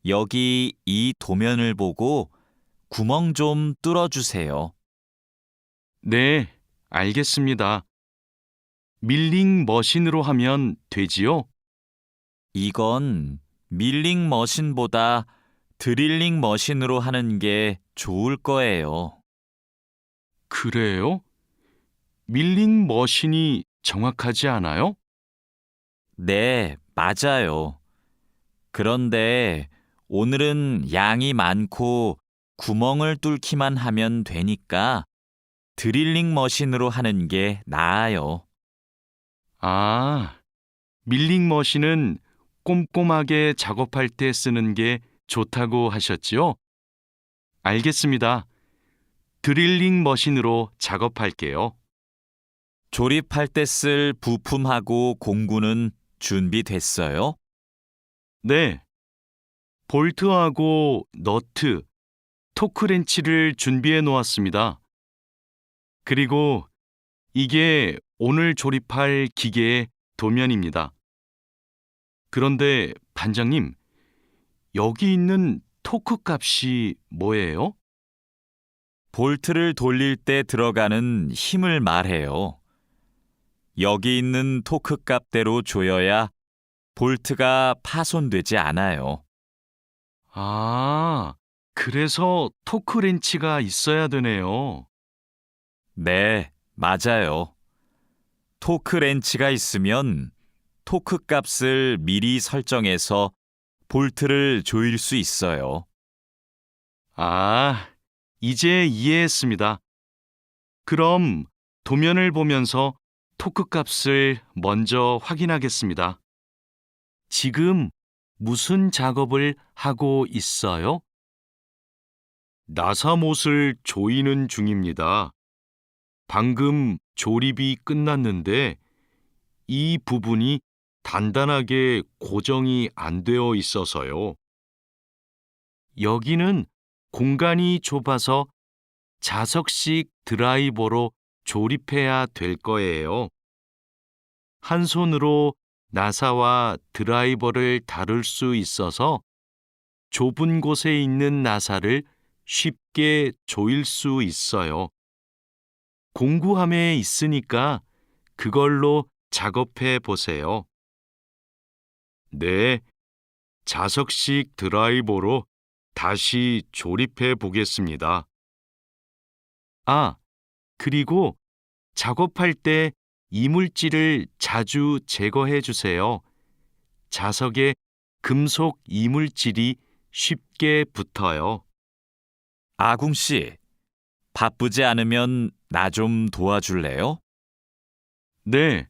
여기 이 도면을 보고 구멍 좀 뚫어주세요. 네, 알겠습니다. 밀링 머신으로 하면 되지요? 이건 밀링 머신보다 드릴링 머신으로 하는 게 좋을 거예요. 그래요? 밀링 머신이 정확하지 않아요? 네, 맞아요. 그런데 오늘은 양이 많고 구멍을 뚫기만 하면 되니까 드릴링 머신으로 하는 게 나아요. 아, 밀링 머신은 꼼꼼하게 작업할 때 쓰는 게 좋다고 하셨지요? 알겠습니다. 드릴링 머신으로 작업할게요. 조립할 때 쓸 부품하고 공구는 준비됐어요? 네. 볼트하고 너트, 토크렌치를 준비해 놓았습니다. 그리고 이게 오늘 조립할 기계의 도면입니다. 그런데 반장님, 여기 있는 토크 값이 뭐예요? 볼트를 돌릴 때 들어가는 힘을 말해요. 여기 있는 토크 값대로 조여야 볼트가 파손되지 않아요. 아, 그래서 토크렌치가 있어야 되네요. 네, 맞아요. 토크 렌치가 있으면 토크 값을 미리 설정해서 볼트를 조일 수 있어요. 아, 이제 이해했습니다. 그럼 도면을 보면서 토크 값을 먼저 확인하겠습니다. 지금 무슨 작업을 하고 있어요? 나사못을 조이는 중입니다. 방금 조립이 끝났는데 이 부분이 단단하게 고정이 안 되어 있어서요. 여기는 공간이 좁아서 자석식 드라이버로 조립해야 될 거예요. 한 손으로 나사와 드라이버를 다룰 수 있어서 좁은 곳에 있는 나사를 쉽게 조일 수 있어요. 공구함에 있으니까 그걸로 작업해 보세요. 네, 자석식 드라이버로 다시 조립해 보겠습니다. 아, 그리고 작업할 때 이물질을 자주 제거해 주세요. 자석에 금속 이물질이 쉽게 붙어요. 아궁 씨, 바쁘지 않으면 나 좀 도와줄래요? 네,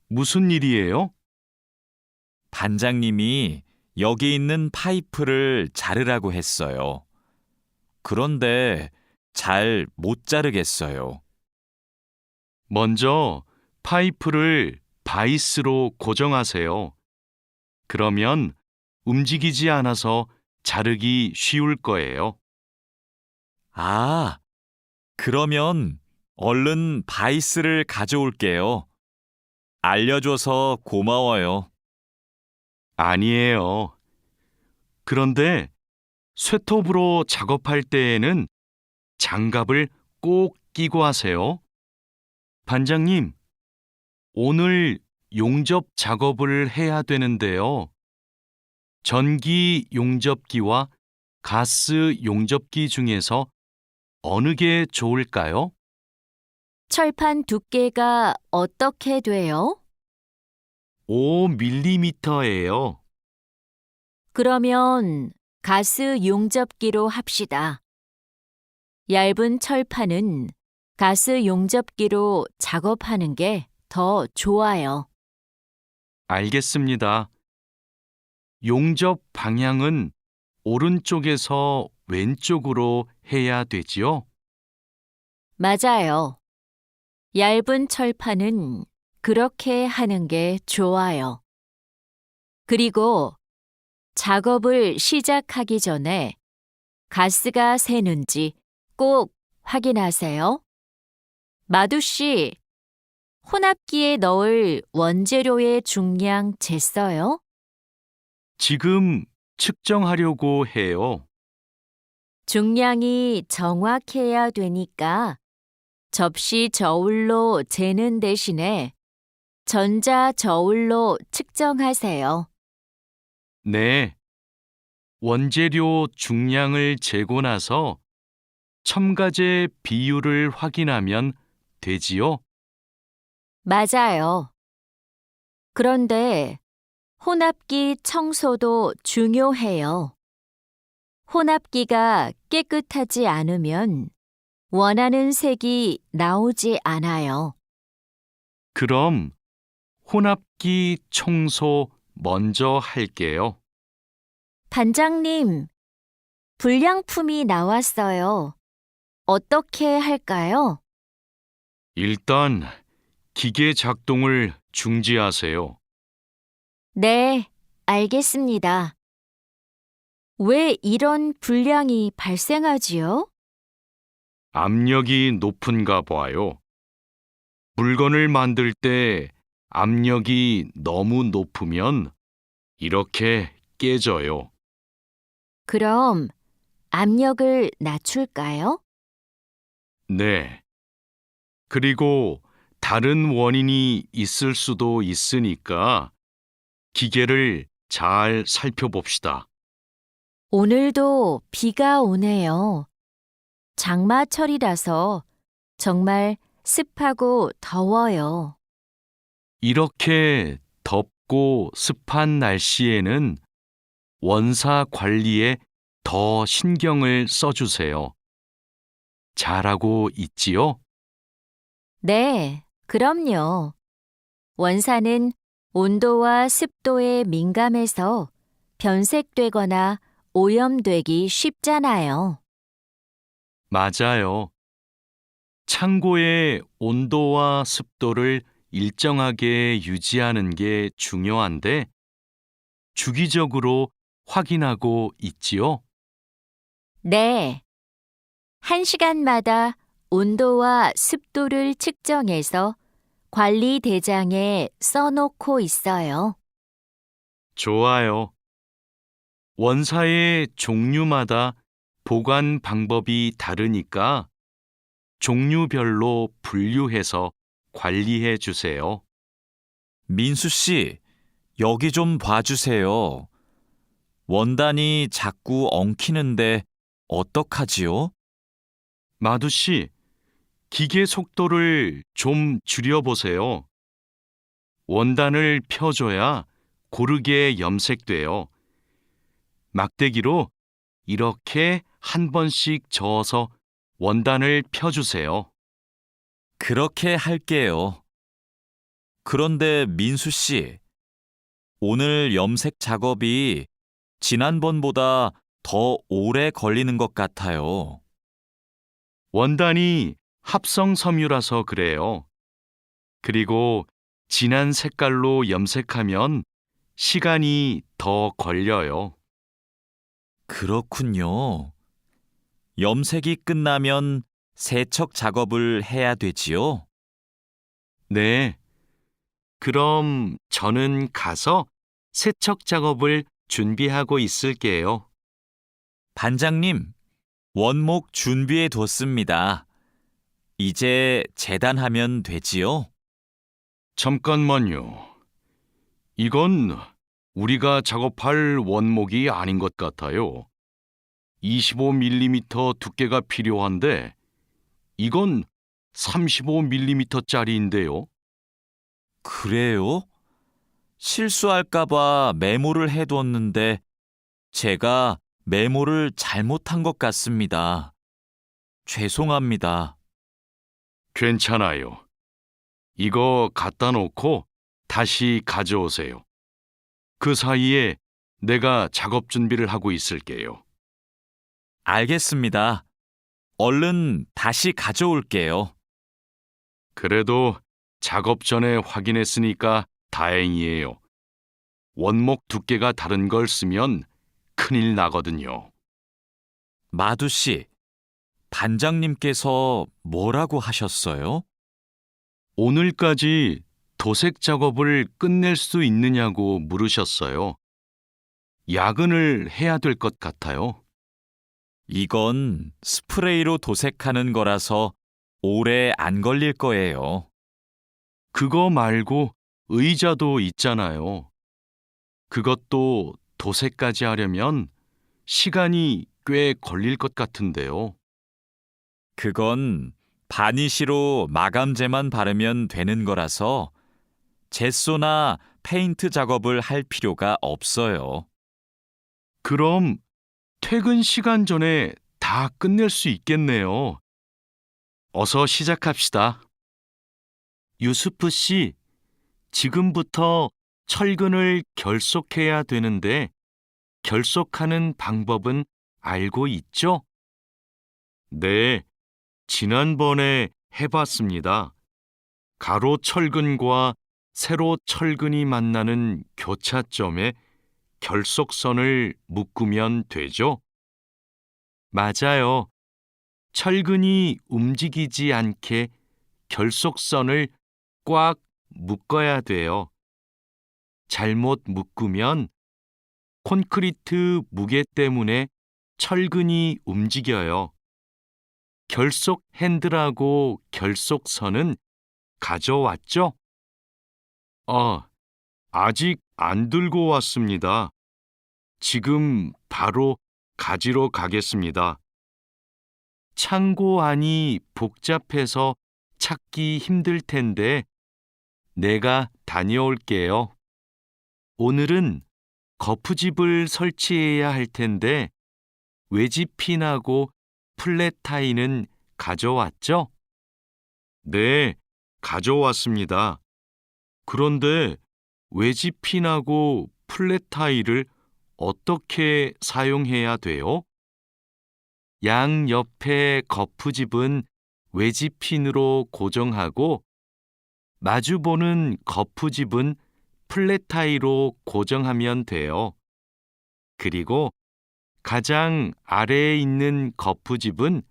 무슨 일이에요? 반장님이 여기 있는 파이프를 자르라고 했어요. 그런데 잘 못 자르겠어요. 먼저 파이프를 바이스로 고정하세요. 그러면 움직이지 않아서 자르기 쉬울 거예요. 아, 그러면 얼른 바이스를 가져올게요. 알려줘서 고마워요. 아니에요. 그런데 쇠톱으로 작업할 때에는 장갑을 꼭 끼고 하세요. 반장님, 오늘 용접 작업을 해야 되는데요. 전기 용접기와 가스 용접기 중에서 어느 게 좋을까요? 철판 두께가 어떻게 돼요? 5mm예요. 그러면 가스 용접기로 합시다. 얇은 철판은 가스 용접기로 작업하는 게 더 좋아요. 알겠습니다. 용접 방향은 오른쪽에서 왼쪽으로 해야 되지요? 맞아요. 얇은 철판은 그렇게 하는 게 좋아요. 그리고 작업을 시작하기 전에 가스가 새는지 꼭 확인하세요. 마두 씨, 혼합기에 넣을 원재료의 중량 쟀어요? 지금 측정하려고 해요. 중량이 정확해야 되니까 접시 저울로 재는 대신에 전자 저울로 측정하세요. 네. 원재료 중량을 재고 나서 첨가제 비율을 확인하면 되지요? 맞아요. 그런데 혼합기 청소도 중요해요. 혼합기가 깨끗하지 않으면 원하는 색이 나오지 않아요. 그럼 혼합기 청소 먼저 할게요. 반장님, 불량품이 나왔어요. 어떻게 할까요? 일단 기계 작동을 중지하세요. 네, 알겠습니다. 왜 이런 불량이 발생하지요? 압력이 높은가 봐요. 물건을 만들 때 압력이 너무 높으면 이렇게 깨져요. 그럼 압력을 낮출까요? 네. 그리고 다른 원인이 있을 수도 있으니까 기계를 잘 살펴봅시다. 오늘도 비가 오네요. 장마철이라서 정말 습하고 더워요. 이렇게 덥고 습한 날씨에는 원사 관리에 더 신경을 써주세요. 잘하고 있지요? 네, 그럼요. 원사는 온도와 습도에 민감해서 변색되거나 오염되기 쉽잖아요. 맞아요. 창고의 온도와 습도를 일정하게 유지하는 게 중요한데 주기적으로 확인하고 있지요? 네, 1시간마다 온도와 습도를 측정해서 관리 대장에 써놓고 있어요. 좋아요. 원사의 종류마다 보관 방법이 다르니까 종류별로 분류해서 관리해 주세요. 민수 씨, 여기 좀 봐주세요. 원단이 자꾸 엉키는데 어떡하지요? 마두 씨, 기계 속도를 좀 줄여보세요. 원단을 펴줘야 고르게 염색돼요. 막대기로 이렇게 한 번씩 저어서 원단을 펴주세요. 그렇게 할게요. 그런데 민수 씨, 오늘 염색 작업이 지난번보다 더 오래 걸리는 것 같아요. 원단이 합성 섬유라서 그래요. 그리고 진한 색깔로 염색하면 시간이 더 걸려요. 그렇군요. 염색이 끝나면 세척 작업을 해야 되지요? 네. 그럼 저는 가서 세척 작업을 준비하고 있을게요. 반장님, 원목 준비해 뒀습니다. 이제 재단하면 되지요? 잠깐만요. 이건 우리가 작업할 원목이 아닌 것 같아요. 25mm 두께가 필요한데 이건 35mm짜리인데요. 그래요? 실수할까봐 메모를 해뒀는데 제가 메모를 잘못한 것 같습니다. 죄송합니다. 괜찮아요. 이거 갖다 놓고 다시 가져오세요. 그 사이에 내가 작업 준비를 하고 있을게요. 알겠습니다. 얼른 다시 가져올게요. 그래도 작업 전에 확인했으니까 다행이에요. 원목 두께가 다른 걸 쓰면 큰일 나거든요. 마두 씨, 반장님께서 뭐라고 하셨어요? 오늘까지 도색 작업을 끝낼 수 있느냐고 물으셨어요. 야근을 해야 될 것 같아요. 이건 스프레이로 도색하는 거라서 오래 안 걸릴 거예요. 그거 말고 의자도 있잖아요. 그것도 도색까지 하려면 시간이 꽤 걸릴 것 같은데요. 그건 바니쉬로 마감제만 바르면 되는 거라서 젯소나 페인트 작업을 할 필요가 없어요. 그럼 퇴근 시간 전에 다 끝낼 수 있겠네요. 어서 시작합시다. 유수프 씨, 지금부터 철근을 결속해야 되는데 결속하는 방법은 알고 있죠? 네, 지난번에 해봤습니다. 가로 철근과 세로 철근이 만나는 교차점에 결속선을 묶으면 되죠? 맞아요. 철근이 움직이지 않게 결속선을 꽉 묶어야 돼요. 잘못 묶으면 콘크리트 무게 때문에 철근이 움직여요. 결속 핸들하고 결속선은 가져왔죠? 아직 안 들고 왔습니다. 지금 바로 가지러 가겠습니다. 창고 안이 복잡해서 찾기 힘들 텐데 내가 다녀올게요. 오늘은 거푸집을 설치해야 할 텐데 외지핀하고 플랫타이는 가져왔죠? 네, 가져왔습니다. 그런데 외지핀하고 플랫타이를 어떻게 사용해야 돼요? 양 옆에 거푸집은 외지핀으로 고정하고 마주보는 거푸집은 플랫타이로 고정하면 돼요. 그리고 가장 아래에 있는 거푸집은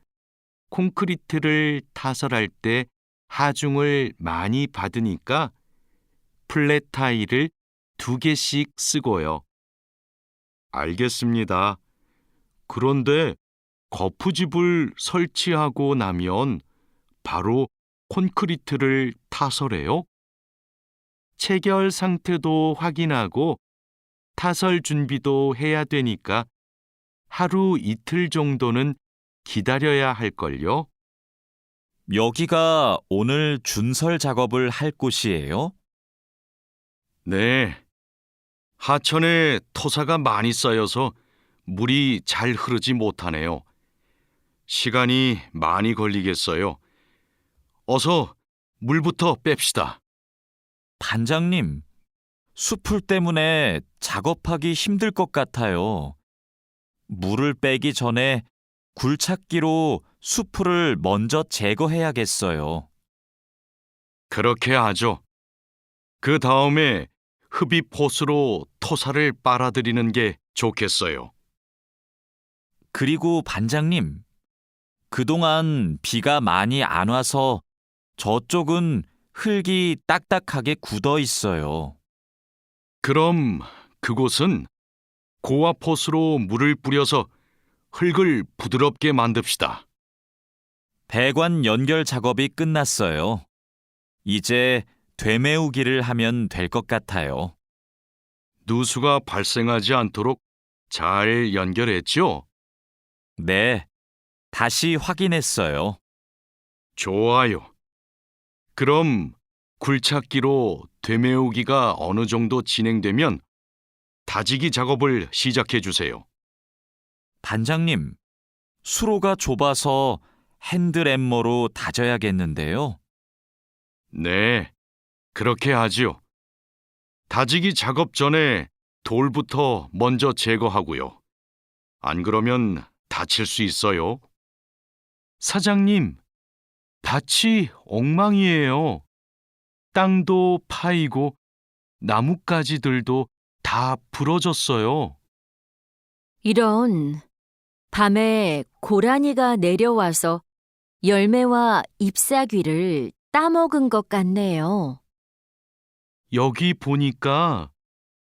콘크리트를 타설할 때 하중을 많이 받으니까 플랫타이를 2개씩 쓰고요. 알겠습니다. 그런데 거푸집을 설치하고 나면 바로 콘크리트를 타설해요? 체결 상태도 확인하고 타설 준비도 해야 되니까 하루 이틀 정도는 기다려야 할걸요? 여기가 오늘 준설 작업을 할 곳이에요? 네. 하천에 토사가 많이 쌓여서 물이 잘 흐르지 못하네요. 시간이 많이 걸리겠어요. 어서 물부터 뺍시다. 반장님, 수풀 때문에 작업하기 힘들 것 같아요. 물을 빼기 전에 굴착기로 수풀을 먼저 제거해야겠어요. 그렇게 하죠. 그 다음에 흡입 호스로 토사를 빨아들이는 게 좋겠어요. 그리고 반장님, 그동안 비가 많이 안 와서 저쪽은 흙이 딱딱하게 굳어 있어요. 그럼 그곳은 고압 호스로 물을 뿌려서 흙을 부드럽게 만듭시다. 배관 연결 작업이 끝났어요. 이제 되메우기를 하면 될 것 같아요. 누수가 발생하지 않도록 잘 연결했죠? 네, 다시 확인했어요. 좋아요. 그럼 굴착기로 되메우기가 어느 정도 진행되면 다지기 작업을 시작해 주세요. 반장님, 수로가 좁아서 핸드램머로 다져야겠는데요. 네, 그렇게 하지요. 다지기 작업 전에 돌부터 먼저 제거하고요. 안 그러면 다칠 수 있어요. 사장님, 밭이 엉망이에요. 땅도 파이고 나뭇가지들도 다 부러졌어요. 이런, 밤에 고라니가 내려와서 열매와 잎사귀를 따먹은 것 같네요. 여기 보니까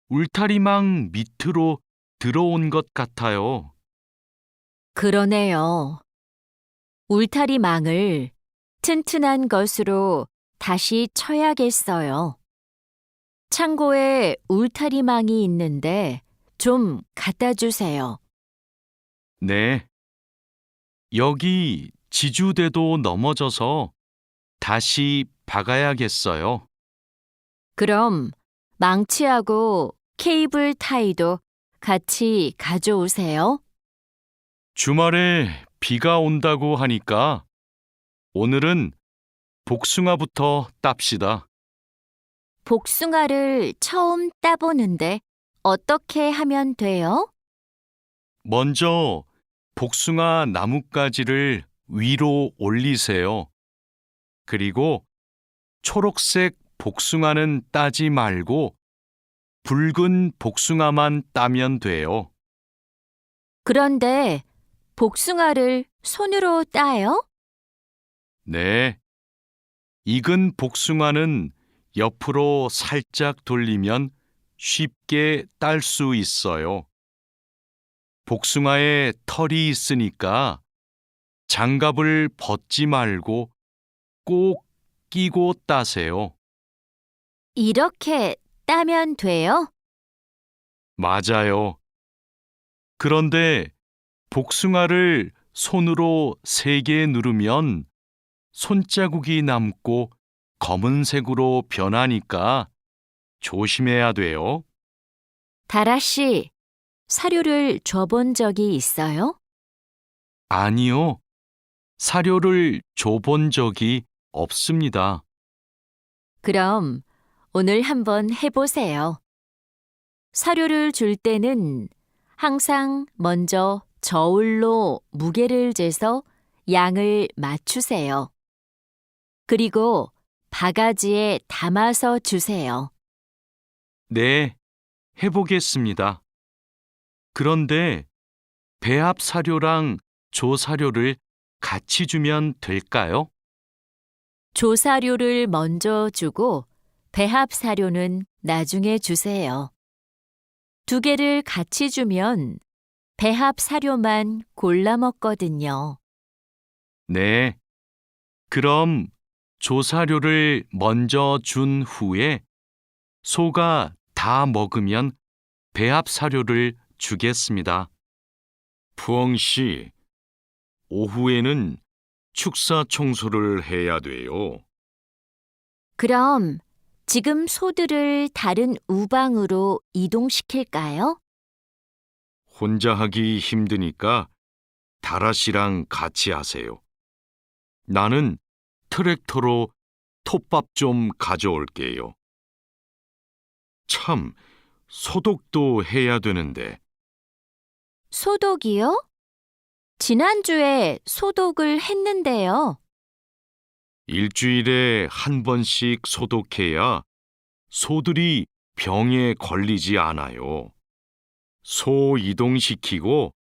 울타리망 밑으로 들어온 것 같아요. 그러네요. 울타리망을 튼튼한 것으로 다시 쳐야겠어요. 창고에 울타리망이 있는데 좀 갖다 주세요. 네. 여기 지주대도 넘어져서 다시 박아야겠어요. 그럼 망치하고 케이블 타이도 같이 가져오세요. 주말에 비가 온다고 하니까 오늘은 복숭아부터 땁시다. 복숭아를 처음 따보는데 어떻게 하면 돼요? 먼저 복숭아 나뭇가지를 위로 올리세요. 그리고 초록색 복숭아는 따지 말고 붉은 복숭아만 따면 돼요. 그런데 복숭아를 손으로 따요? 네. 익은 복숭아는 옆으로 살짝 돌리면 쉽게 딸 수 있어요. 복숭아에 털이 있으니까 장갑을 벗지 말고 꼭 끼고 따세요. 이렇게 따면 돼요? 맞아요. 그런데 복숭아를 손으로 세게 누르면 손자국이 남고 검은색으로 변하니까 조심해야 돼요. 다라 씨, 사료를 줘본 적이 있어요? 아니요. 사료를 줘본 적이 없습니다. 그럼 오늘 한번 해보세요. 사료를 줄 때는 항상 먼저 저울로 무게를 재서 양을 맞추세요. 그리고 바가지에 담아서 주세요. 네, 해보겠습니다. 그런데 배합 사료랑 조사료를 같이 주면 될까요? 조사료를 먼저 주고 배합 사료는 나중에 주세요. 두 개를 같이 주면 배합 사료만 골라 먹거든요. 네. 그럼 조사료를 먼저 준 후에 소가 다 먹으면 배합 사료를 주겠습니다. 푸엉 씨, 오후에는 축사 청소를 해야 돼요. 그럼 지금 소들을 다른 우방으로 이동시킬까요? 혼자 하기 힘드니까 다라 씨랑 같이 하세요. 나는 트랙터로 톱밥 좀 가져올게요. 참, 소독도 해야 되는데. 소독이요? 지난주에 소독을 했는데요. 일주일에 한 번씩 소독해야 소들이 병에 걸리지 않아요. 소 이동시키고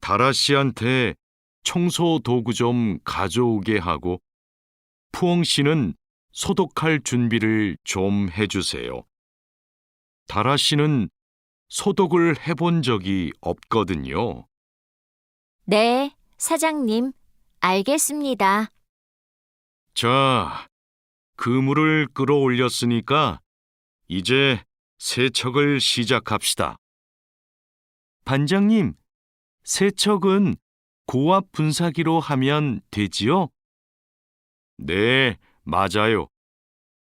다라 씨한테 청소 도구 좀 가져오게 하고 푸엉 씨는 소독할 준비를 좀 해주세요. 다라 씨는 소독을 해본 적이 없거든요. 네, 사장님, 알겠습니다. 자, 그물을 끌어올렸으니까 이제 세척을 시작합시다. 반장님, 세척은 고압 분사기로 하면 되지요? 네, 맞아요.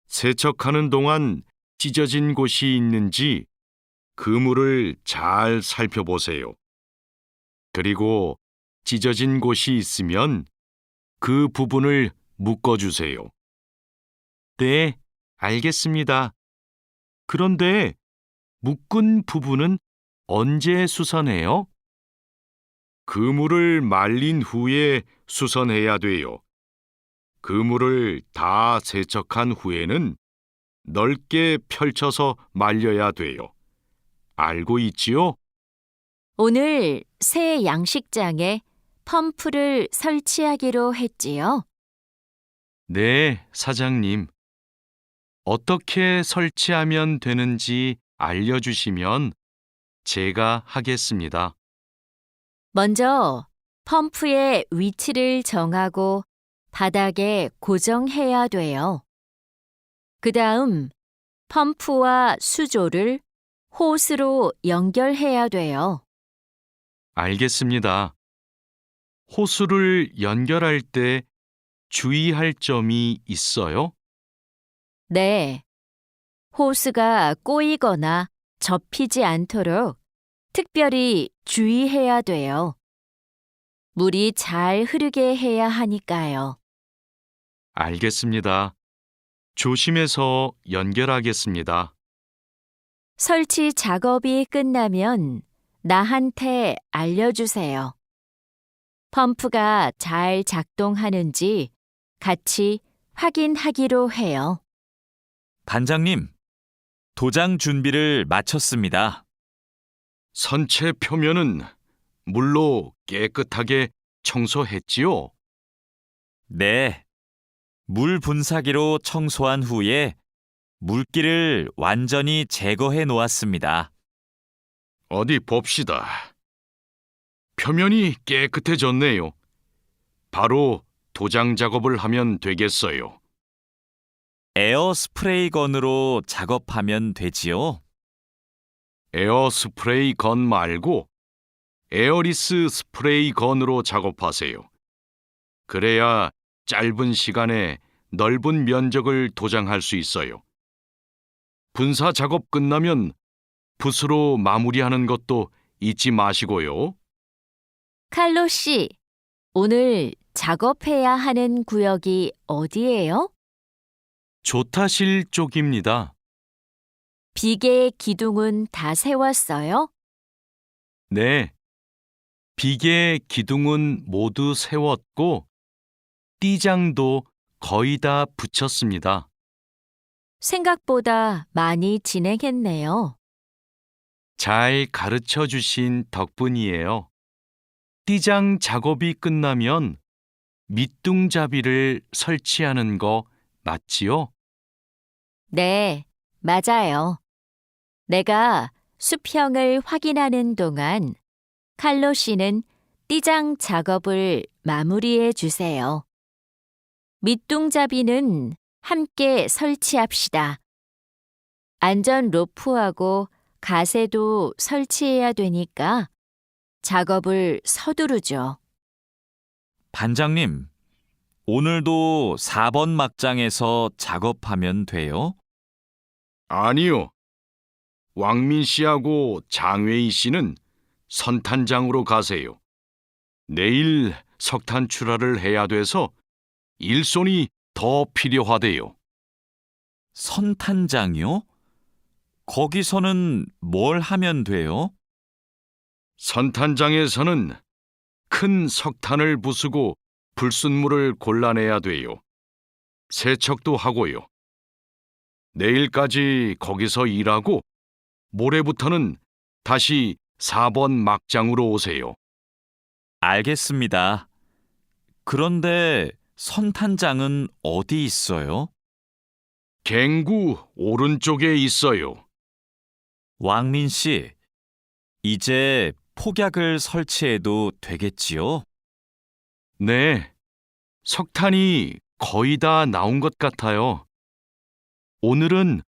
세척하는 동안 찢어진 곳이 있는지 그물을 잘 살펴보세요. 그리고 찢어진 곳이 있으면 그 부분을 묶어주세요. 네, 알겠습니다. 그런데 묶은 부분은 언제 수선해요? 그물을 말린 후에 수선해야 돼요. 그물을 다 세척한 후에는 넓게 펼쳐서 말려야 돼요. 알고 있지요? 오늘 새 양식장에 펌프를 설치하기로 했지요. 네, 사장님. 어떻게 설치하면 되는지 알려주시면 제가 하겠습니다. 먼저 펌프의 위치를 정하고 바닥에 고정해야 돼요. 그 다음 펌프와 수조를 호스로 연결해야 돼요. 알겠습니다. 호수를 연결할 때 주의할 점이 있어요? 네. 호스가 꼬이거나 접히지 않도록 특별히 주의해야 돼요. 물이 잘 흐르게 해야 하니까요. 알겠습니다. 조심해서 연결하겠습니다. 설치 작업이 끝나면 나한테 알려주세요. 펌프가 잘 작동하는지 같이 확인하기로 해요. 반장님, 도장 준비를 마쳤습니다. 선체 표면은 물로 깨끗하게 청소했지요? 네. 물 분사기로 청소한 후에 물기를 완전히 제거해 놓았습니다. 어디 봅시다. 표면이 깨끗해졌네요. 바로 도장 작업을 하면 되겠어요. 에어 스프레이 건으로 작업하면 되지요? 에어 스프레이 건 말고 에어리스 스프레이 건으로 작업하세요. 그래야 짧은 시간에 넓은 면적을 도장할 수 있어요. 분사 작업 끝나면 붓으로 마무리하는 것도 잊지 마시고요. 칼로 씨, 오늘 작업해야 하는 구역이 어디예요? 조타실 쪽입니다. 비계의 기둥은 다 세웠어요? 네. 비계 기둥은 모두 세웠고 띠장도 거의 다 붙였습니다. 생각보다 많이 진행했네요. 잘 가르쳐 주신 덕분이에요. 띠장 작업이 끝나면 밑둥잡이를 설치하는 거 맞지요? 네, 맞아요. 내가 수평을 확인하는 동안 칼로 씨는 띠장 작업을 마무리해 주세요. 밑둥잡이는 함께 설치합시다. 안전 로프하고 가세도 설치해야 되니까 작업을 서두르죠. 반장님, 오늘도 4번 막장에서 작업하면 돼요? 아니요. 왕민 씨하고 장웨이 씨는 선탄장으로 가세요. 내일 석탄 출하를 해야 돼서 일손이 더 필요하대요. 선탄장이요? 거기서는 뭘 하면 돼요? 선탄장에서는 큰 석탄을 부수고 불순물을 골라내야 돼요. 세척도 하고요. 내일까지 거기서 일하고 모레부터는 다시 4번 막장으로 오세요. 알겠습니다. 그런데 선탄장은 어디 있어요? 갱구 오른쪽에 있어요. 왕민 씨, 이제 폭약을 설치해도 되겠지요? 네, 석탄이 거의 다 나온 것 같아요. 오늘은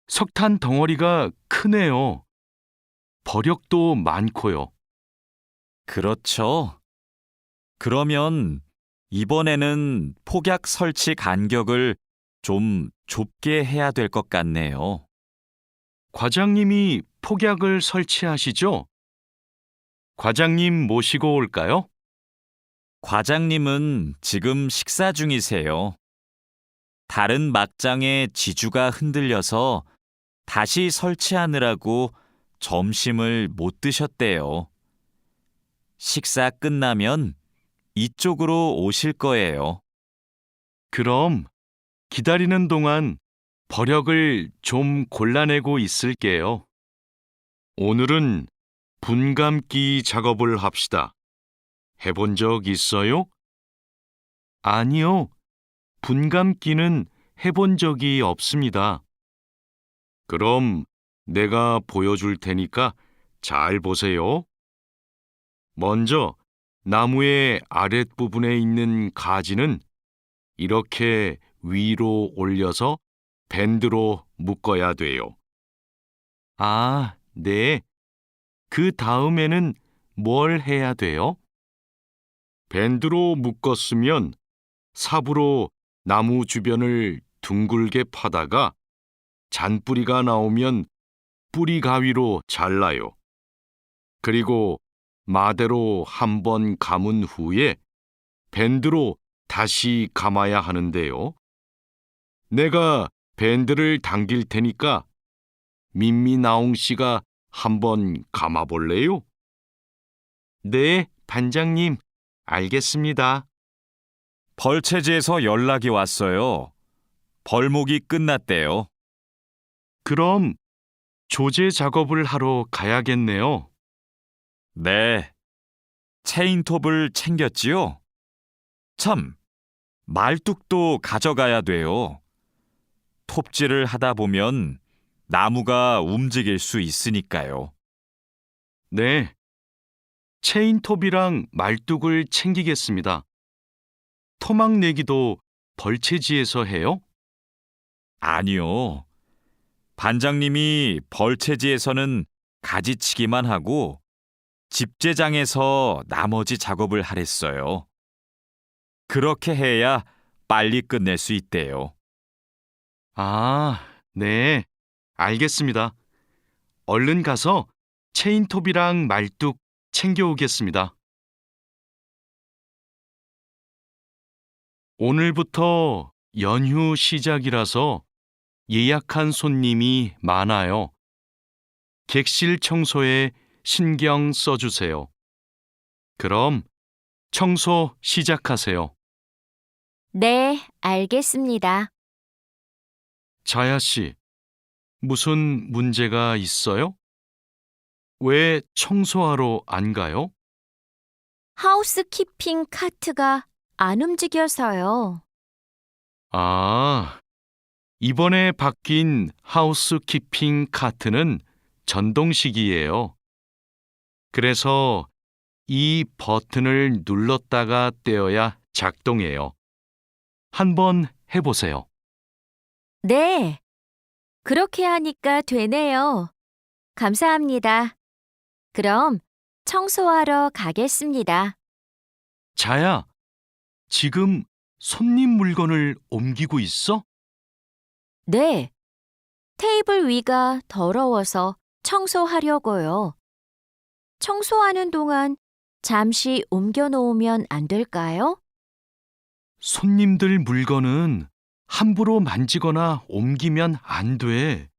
석탄 덩어리가 크네요. 버력도 많고요. 그렇죠. 그러면 이번에는 폭약 설치 간격을 좀 좁게 해야 될 것 같네요. 과장님이 폭약을 설치하시죠? 과장님 모시고 올까요? 과장님은 지금 식사 중이세요. 다른 막장의 지주가 흔들려서 다시 설치하느라고 점심을 못 드셨대요. 식사 끝나면 이쪽으로 오실 거예요. 그럼 기다리는 동안 버력을 좀 골라내고 있을게요. 오늘은 분감기 작업을 합시다. 해본 적 있어요? 아니요. 분감기는 해본 적이 없습니다. 그럼 내가 보여줄 테니까 잘 보세요. 먼저 나무의 아랫부분에 있는 가지는 이렇게 위로 올려서 밴드로 묶어야 돼요. 아, 네. 그 다음에는 뭘 해야 돼요? 밴드로 묶었으면 삽으로 나무 주변을 둥글게 파다가 잔뿌리가 나오면 뿌리 가위로 잘라요. 그리고 마대로 한 번 감은 후에 밴드로 다시 감아야 하는데요. 내가 밴드를 당길 테니까 민미나옹 씨가 한번 감아볼래요? 네, 반장님, 알겠습니다. 벌채지에서 연락이 왔어요. 벌목이 끝났대요. 그럼 조제 작업을 하러 가야겠네요. 네. 체인톱을 챙겼지요? 참, 말뚝도 가져가야 돼요. 톱질을 하다 보면 나무가 움직일 수 있으니까요. 네. 체인톱이랑 말뚝을 챙기겠습니다. 토막 내기도 벌채지에서 해요? 아니요. 반장님이 벌채지에서는 가지치기만 하고 집제장에서 나머지 작업을 하랬어요. 그렇게 해야 빨리 끝낼 수 있대요. 아, 네. 알겠습니다. 얼른 가서 체인톱이랑 말뚝 챙겨오겠습니다. 오늘부터 연휴 시작이라서 예약한 손님이 많아요. 객실 청소에 신경 써주세요. 그럼 청소 시작하세요. 네, 알겠습니다. 자야 씨, 무슨 문제가 있어요? 왜 청소하러 안 가요? 하우스키핑 카트가 안 움직여서요. 아, 이번에 바뀐 하우스키핑 카트는 전동식이에요. 그래서 이 버튼을 눌렀다가 떼어야 작동해요. 한번 해보세요. 네, 그렇게 하니까 되네요. 감사합니다. 그럼 청소하러 가겠습니다. 자야, 지금 손님 물건을 옮기고 있어? 네, 테이블 위가 더러워서 청소하려고요. 청소하는 동안 잠시 옮겨 놓으면 안 될까요? 손님들 물건은 함부로 만지거나 옮기면 안 돼.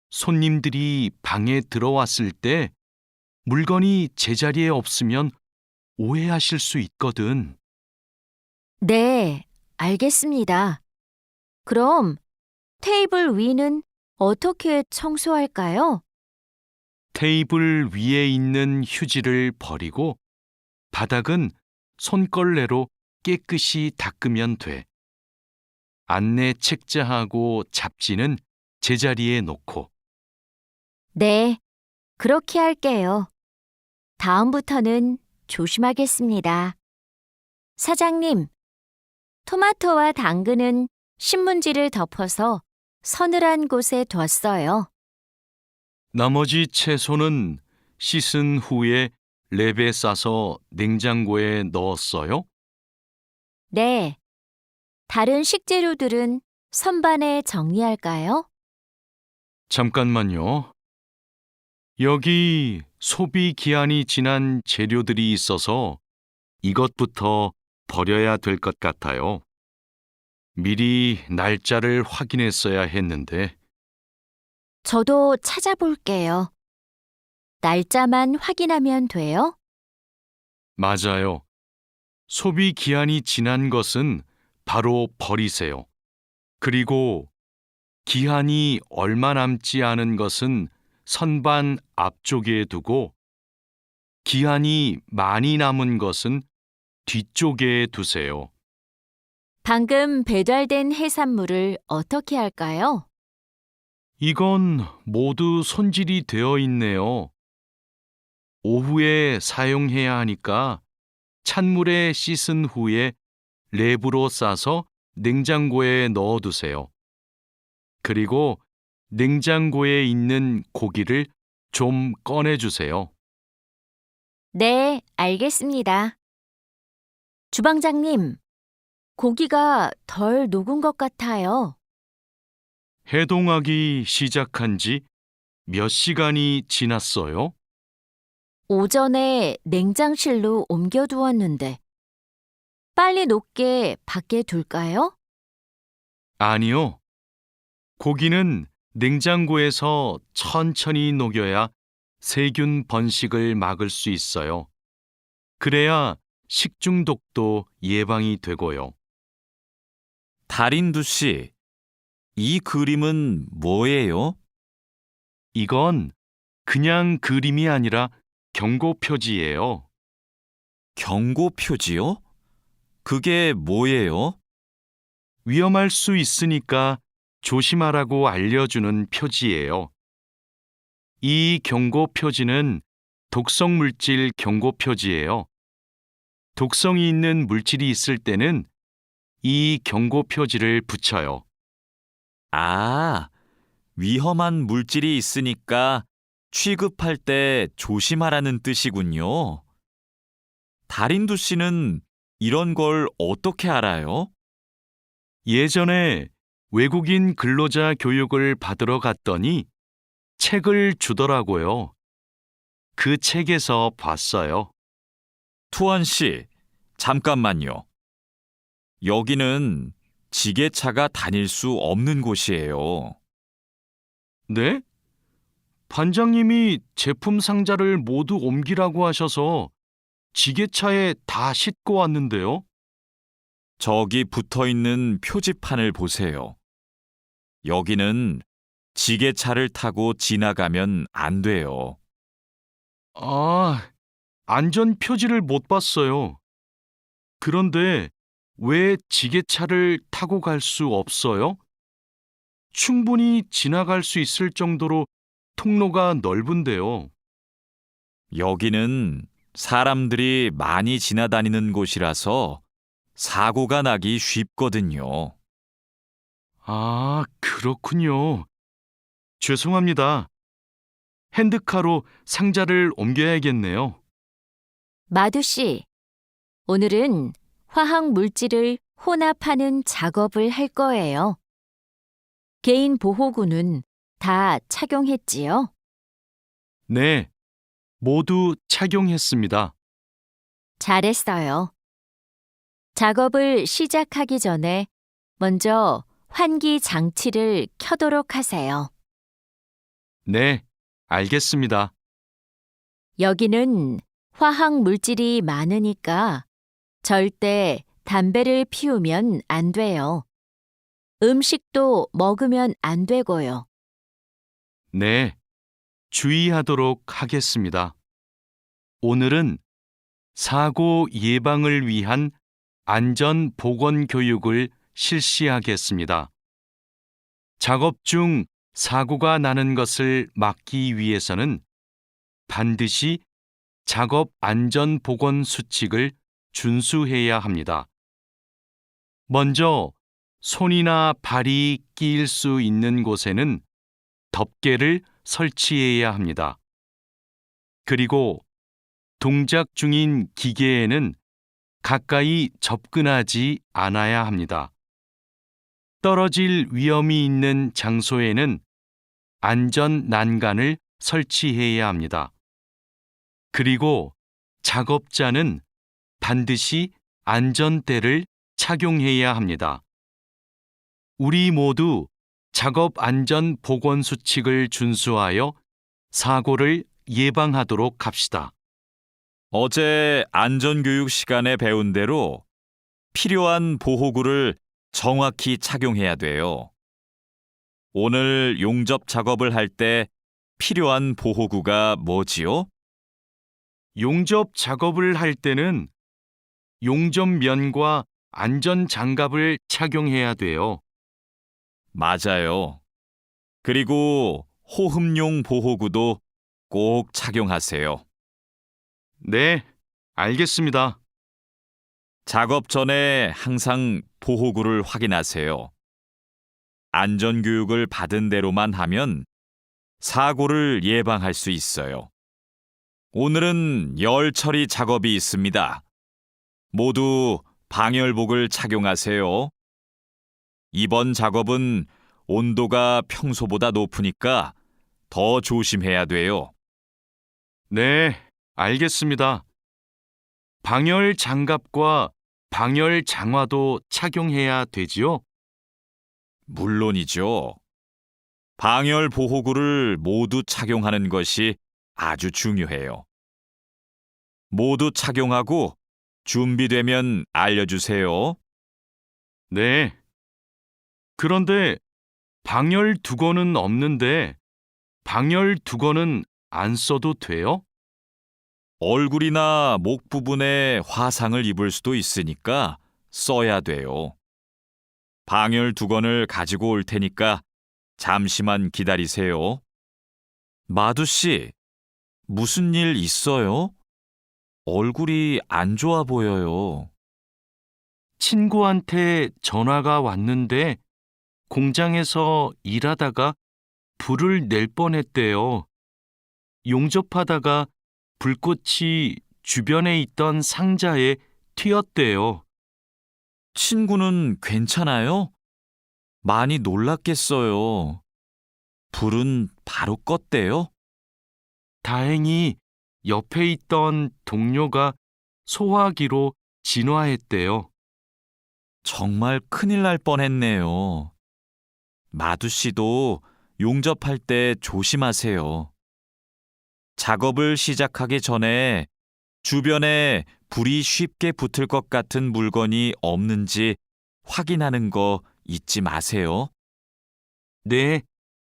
손님들이 방에 들어왔을 때 물건이 제자리에 없으면 오해하실 수 있거든. 네, 알겠습니다. 그럼 테이블 위는 어떻게 청소할까요? 테이블 위에 있는 휴지를 버리고 바닥은 손걸레로 깨끗이 닦으면 돼. 안내 책자하고 잡지는 제자리에 놓고. 네, 그렇게 할게요. 다음부터는 조심하겠습니다. 사장님, 토마토와 당근은 신문지를 덮어서 서늘한 곳에 뒀어요. 나머지 채소는 씻은 후에 랩에 싸서 냉장고에 넣었어요? 네, 다른 식재료들은 선반에 정리할까요? 잠깐만요. 여기 소비 기한이 지난 재료들이 있어서 이것부터 버려야 될 것 같아요. 미리 날짜를 확인했어야 했는데. 저도 찾아볼게요. 날짜만 확인하면 돼요? 맞아요. 소비 기한이 지난 것은 바로 버리세요. 그리고 기한이 얼마 남지 않은 것은 선반 앞쪽에 두고 기한이 많이 남은 것은 뒤쪽에 두세요. 방금 배달된 해산물을 어떻게 할까요? 이건 모두 손질이 되어 있네요. 오후에 사용해야 하니까 찬물에 씻은 후에 랩으로 싸서 냉장고에 넣어두세요. 그리고 냉장고에 있는 고기를 좀 꺼내주세요. 네, 알겠습니다. 주방장님, 고기가 덜 녹은 것 같아요. 해동하기 시작한 지 몇 시간이 지났어요? 오전에 냉장실로 옮겨두었는데, 빨리 녹게 밖에 둘까요? 아니요. 고기는 냉장고에서 천천히 녹여야 세균 번식을 막을 수 있어요. 그래야 식중독도 예방이 되고요. 달인두 씨, 이 그림은 뭐예요? 이건 그냥 그림이 아니라 경고 표지예요. 경고 표지요? 그게 뭐예요? 위험할 수 있으니까 조심하라고 알려주는 표지예요. 이 경고 표지는 독성 물질 경고 표지예요. 독성이 있는 물질이 있을 때는 이 경고 표지를 붙여요. 아, 위험한 물질이 있으니까 취급할 때 조심하라는 뜻이군요. 다린두 씨는 이런 걸 어떻게 알아요? 예전에 외국인 근로자 교육을 받으러 갔더니 책을 주더라고요. 그 책에서 봤어요. 투원 씨, 잠깐만요. 여기는 지게차가 다닐 수 없는 곳이에요. 네? 반장님이 제품 상자를 모두 옮기라고 하셔서 지게차에 다 싣고 왔는데요. 저기 붙어 있는 표지판을 보세요. 여기는 지게차를 타고 지나가면 안 돼요. 아, 안전 표지를 못 봤어요. 그런데 왜 지게차를 타고 갈 수 없어요? 충분히 지나갈 수 있을 정도로 통로가 넓은데요. 여기는 사람들이 많이 지나다니는 곳이라서 사고가 나기 쉽거든요. 아, 그렇군요. 죄송합니다. 핸드카로 상자를 옮겨야겠네요. 마두 씨, 오늘은 화학 물질을 혼합하는 작업을 할 거예요. 개인 보호구는 다 착용했지요? 네, 모두 착용했습니다. 잘했어요. 작업을 시작하기 전에 먼저 환기 장치를 켜도록 하세요. 네, 알겠습니다. 여기는 화학 물질이 많으니까 절대 담배를 피우면 안 돼요. 음식도 먹으면 안 되고요. 네, 주의하도록 하겠습니다. 오늘은 사고 예방을 위한 안전 보건 교육을 실시하겠습니다. 작업 중 사고가 나는 것을 막기 위해서는 반드시 작업 안전 보건 수칙을 준수해야 합니다. 먼저 손이나 발이 끼일 수 있는 곳에는 덮개를 설치해야 합니다. 그리고 동작 중인 기계에는 가까이 접근하지 않아야 합니다. 떨어질 위험이 있는 장소에는 안전 난간을 설치해야 합니다. 그리고 작업자는 반드시 안전대를 착용해야 합니다. 우리 모두 작업 안전 보건 수칙을 준수하여 사고를 예방하도록 합시다. 어제 안전교육 시간에 배운 대로 필요한 보호구를 정확히 착용해야 돼요. 오늘 용접 작업을 할 때 필요한 보호구가 뭐지요? 용접 작업을 할 때는 용접면과 안전 장갑을 착용해야 돼요. 맞아요. 그리고 호흡용 보호구도 꼭 착용하세요. 네, 알겠습니다. 작업 전에 항상 보호구를 확인하세요. 안전교육을 받은 대로만 하면 사고를 예방할 수 있어요. 오늘은 열 처리 작업이 있습니다. 모두 방열복을 착용하세요. 이번 작업은 온도가 평소보다 높으니까 더 조심해야 돼요. 네, 알겠습니다. 방열 장갑과 방열 장화도 착용해야 되지요? 물론이죠. 방열 보호구를 모두 착용하는 것이 아주 중요해요. 모두 착용하고 준비되면 알려주세요. 네. 그런데 방열 두건은 없는데 방열 두건은 안 써도 돼요? 얼굴이나 목 부분에 화상을 입을 수도 있으니까 써야 돼요. 방열 두건을 가지고 올 테니까 잠시만 기다리세요. 마두 씨, 무슨 일 있어요? 얼굴이 안 좋아 보여요. 친구한테 전화가 왔는데 공장에서 일하다가 불을 낼 뻔했대요. 용접하다가 불꽃이 주변에 있던 상자에 튀었대요. 친구는 괜찮아요? 많이 놀랐겠어요. 불은 바로 껐대요? 다행히 옆에 있던 동료가 소화기로 진화했대요. 정말 큰일 날 뻔했네요. 마두 씨도 용접할 때 조심하세요. 작업을 시작하기 전에 주변에 불이 쉽게 붙을 것 같은 물건이 없는지 확인하는 거 잊지 마세요. 네,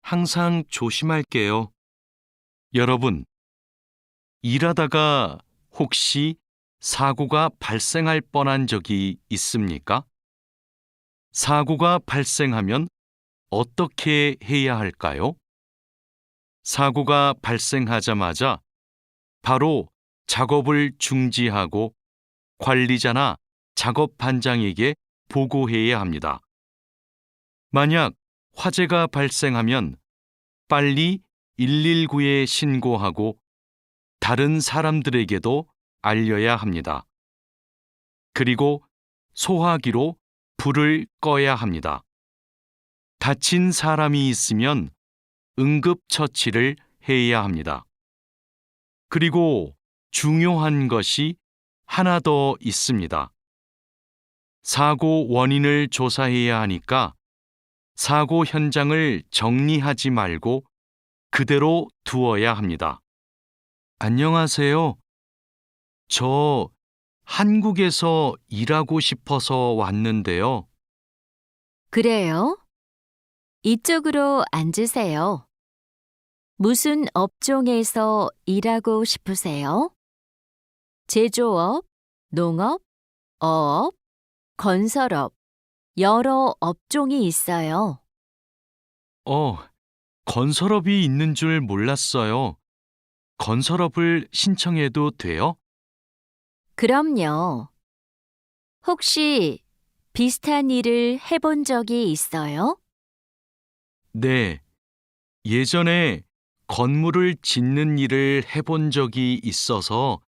항상 조심할게요. 여러분, 일하다가 혹시 사고가 발생할 뻔한 적이 있습니까? 사고가 발생하면 어떻게 해야 할까요? 사고가 발생하자마자 바로 작업을 중지하고 관리자나 작업 반장에게 보고해야 합니다. 만약 화재가 발생하면 빨리 119에 신고하고 다른 사람들에게도 알려야 합니다. 그리고 소화기로 불을 꺼야 합니다. 다친 사람이 있으면 응급처치를 해야 합니다. 그리고 중요한 것이 하나 더 있습니다. 사고 원인을 조사해야 하니까 사고 현장을 정리하지 말고 그대로 두어야 합니다. 안녕하세요. 저 한국에서 일하고 싶어서 왔는데요. 그래요? 이쪽으로 앉으세요. 무슨 업종에서 일하고 싶으세요? 제조업, 농업, 어업, 건설업, 여러 업종이 있어요. 건설업이 있는 줄 몰랐어요. 건설업을 신청해도 돼요? 그럼요. 혹시 비슷한 일을 해본 적이 있어요? 네. 예전에 건물을 짓는 일을 해본 적이 있어서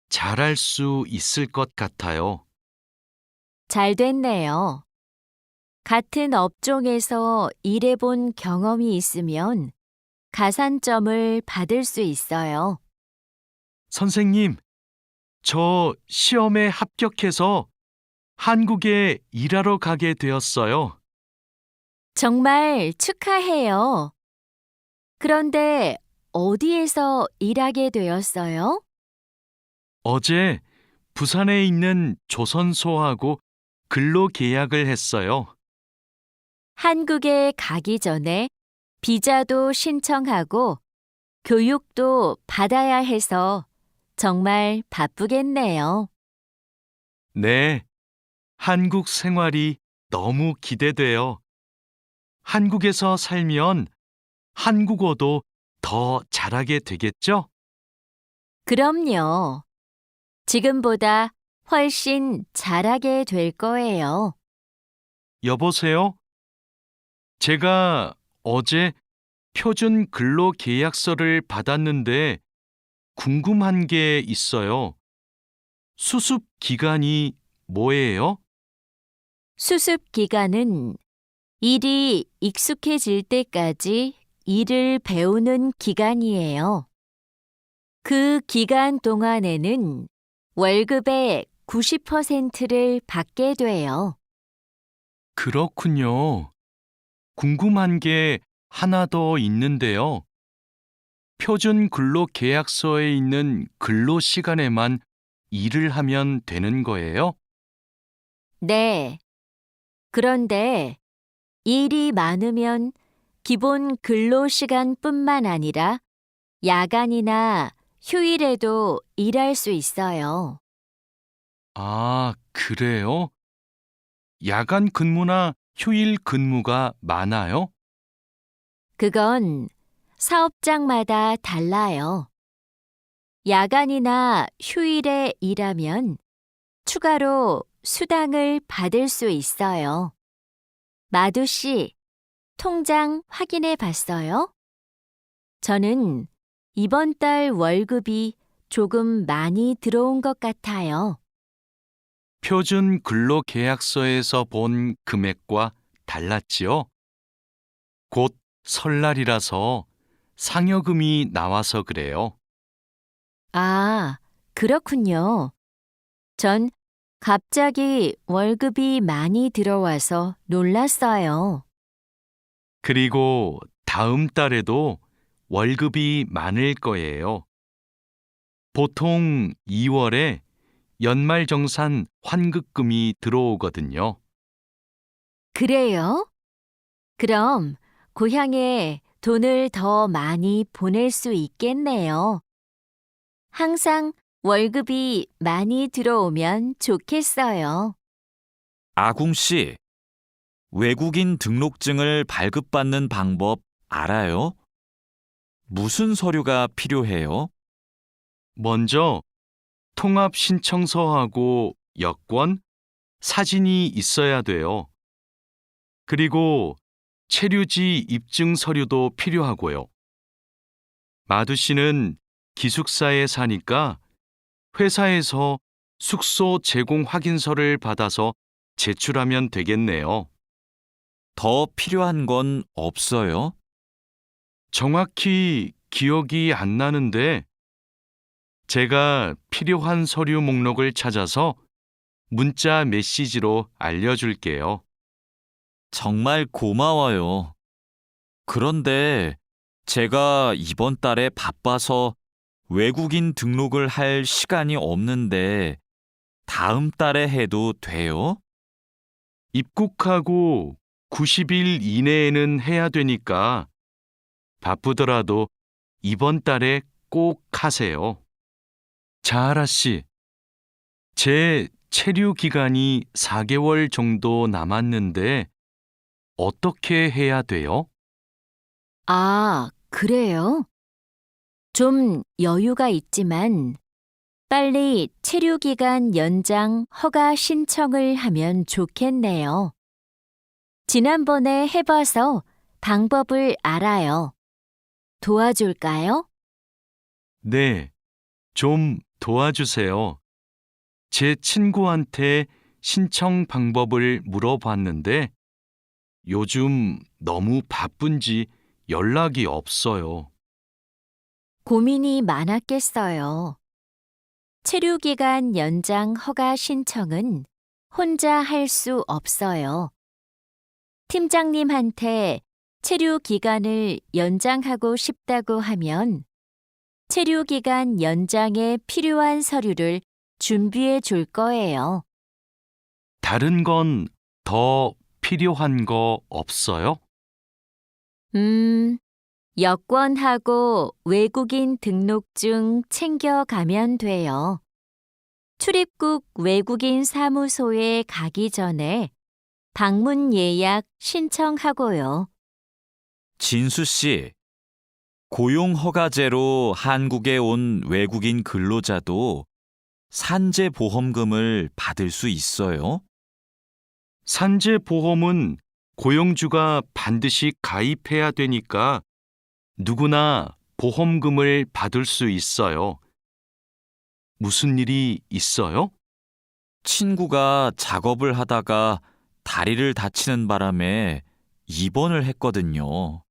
잘할 수 있을 것 같아요. 잘 됐네요. 같은 업종에서 일해본 경험이 있으면 가산점을 받을 수 있어요. 선생님, 저 시험에 합격해서 한국에 일하러 가게 되었어요. 정말 축하해요. 그런데 어디에서 일하게 되었어요? 어제 부산에 있는 조선소하고 근로 계약을 했어요. 한국에 가기 전에 비자도 신청하고 교육도 받아야 해서 정말 바쁘겠네요. 네, 한국 생활이 너무 기대돼요. 한국에서 살면 한국어도 더 잘하게 되겠죠? 그럼요. 지금보다 훨씬 잘하게 될 거예요. 여보세요? 제가 어제 표준 근로 계약서를 받았는데 궁금한 게 있어요. 수습 기간이 뭐예요? 수습 기간은 일이 익숙해질 때까지 일을 배우는 기간이에요. 그 기간 동안에는 월급의 90%를 받게 돼요. 그렇군요. 궁금한 게 하나 더 있는데요. 표준 근로 계약서에 있는 근로 시간에만 일을 하면 되는 거예요? 네. 그런데 일이 많으면 기본 근로 시간뿐만 아니라 야간이나 휴일에도 일할 수 있어요. 아, 그래요? 야간 근무나 휴일 근무가 많아요? 그건 사업장마다 달라요. 야간이나 휴일에 일하면 추가로 수당을 받을 수 있어요. 마두 씨, 통장 확인해 봤어요? 저는 이번 달 월급이 조금 많이 들어온 것 같아요. 표준 근로계약서에서 본 금액과 달랐지요? 곧 설날이라서 상여금이 나와서 그래요. 아, 그렇군요. 전 갑자기 월급이 많이 들어와서 놀랐어요. 그리고 다음 달에도 월급이 많을 거예요. 보통 2월에 연말정산 환급금이 들어오거든요. 그래요? 그럼 고향에 돈을 더 많이 보낼 수 있겠네요. 항상 월급이 많이 들어오면 좋겠어요. 아궁 씨, 외국인 등록증을 발급받는 방법 알아요? 무슨 서류가 필요해요? 먼저 통합신청서하고 여권, 사진이 있어야 돼요. 그리고 체류지 입증 서류도 필요하고요. 마두 씨는 기숙사에 사니까 회사에서 숙소 제공 확인서를 받아서 제출하면 되겠네요. 더 필요한 건 없어요? 정확히 기억이 안 나는데 제가 필요한 서류 목록을 찾아서 문자 메시지로 알려줄게요. 정말 고마워요. 그런데 제가 이번 달에 바빠서 외국인 등록을 할 시간이 없는데 다음 달에 해도 돼요? 입국하고 90일 이내에는 해야 되니까 바쁘더라도 이번 달에 꼭 하세요. 자하라 씨, 제 체류 기간이 4개월 정도 남았는데 어떻게 해야 돼요? 아, 그래요? 좀 여유가 있지만 빨리 체류기간 연장 허가 신청을 하면 좋겠네요. 지난번에 해봐서 방법을 알아요. 도와줄까요? 네, 좀 도와주세요. 제 친구한테 신청 방법을 물어봤는데 요즘 너무 바쁜지 연락이 없어요. 고민이 많았겠어요. 체류기간 연장 허가 신청은 혼자 할 수 없어요. 팀장님한테 체류기간을 연장하고 싶다고 하면 체류기간 연장에 필요한 서류를 준비해 줄 거예요. 다른 건 더 필요한 거 없어요? 여권하고 외국인 등록증 챙겨가면 돼요. 출입국 외국인 사무소에 가기 전에 방문 예약 신청하고요. 진수 씨, 고용 허가제로 한국에 온 외국인 근로자도 산재 보험금을 받을 수 있어요? 산재 보험은 고용주가 반드시 가입해야 되니까 누구나 보험금을 받을 수 있어요. 무슨 일이 있어요? 친구가 작업을 하다가 다리를 다치는 바람에 입원을 했거든요.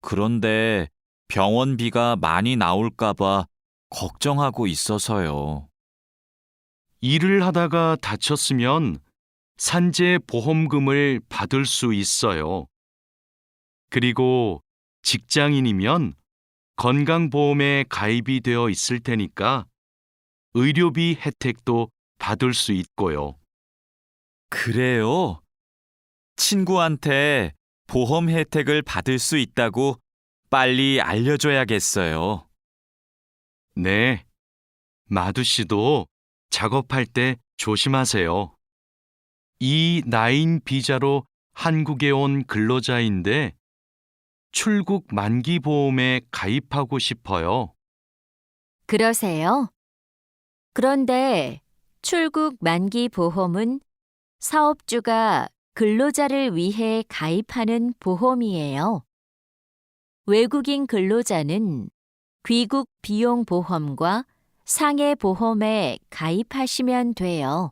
그런데 병원비가 많이 나올까봐 걱정하고 있어서요. 일을 하다가 다쳤으면 산재 보험금을 받을 수 있어요. 그리고 직장인이면 건강보험에 가입이 되어 있을 테니까 의료비 혜택도 받을 수 있고요. 그래요? 친구한테 보험 혜택을 받을 수 있다고 빨리 알려줘야겠어요. 네, 마두 씨도 작업할 때 조심하세요. E9 비자로 한국에 온 근로자인데 출국 만기 보험에 가입하고 싶어요. 그러세요? 그런데 출국 만기 보험은 사업주가 근로자를 위해 가입하는 보험이에요. 외국인 근로자는 귀국 비용 보험과 상해 보험에 가입하시면 돼요.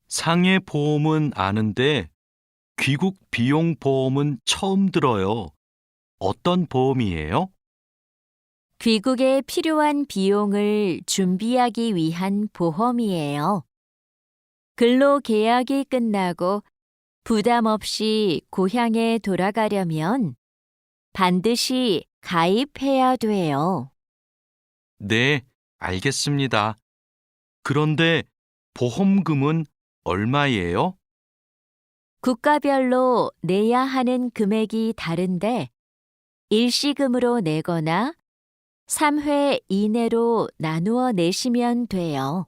상해 보험은 아는데 귀국 비용 보험은 처음 들어요. 어떤 보험이에요? 귀국에 필요한 비용을 준비하기 위한 보험이에요. 근로 계약이 끝나고 부담 없이 고향에 돌아가려면 반드시 가입해야 돼요. 네, 알겠습니다. 그런데 보험금은 얼마예요? 국가별로 내야 하는 금액이 다른데 일시금으로 내거나 3회 이내로 나누어 내시면 돼요.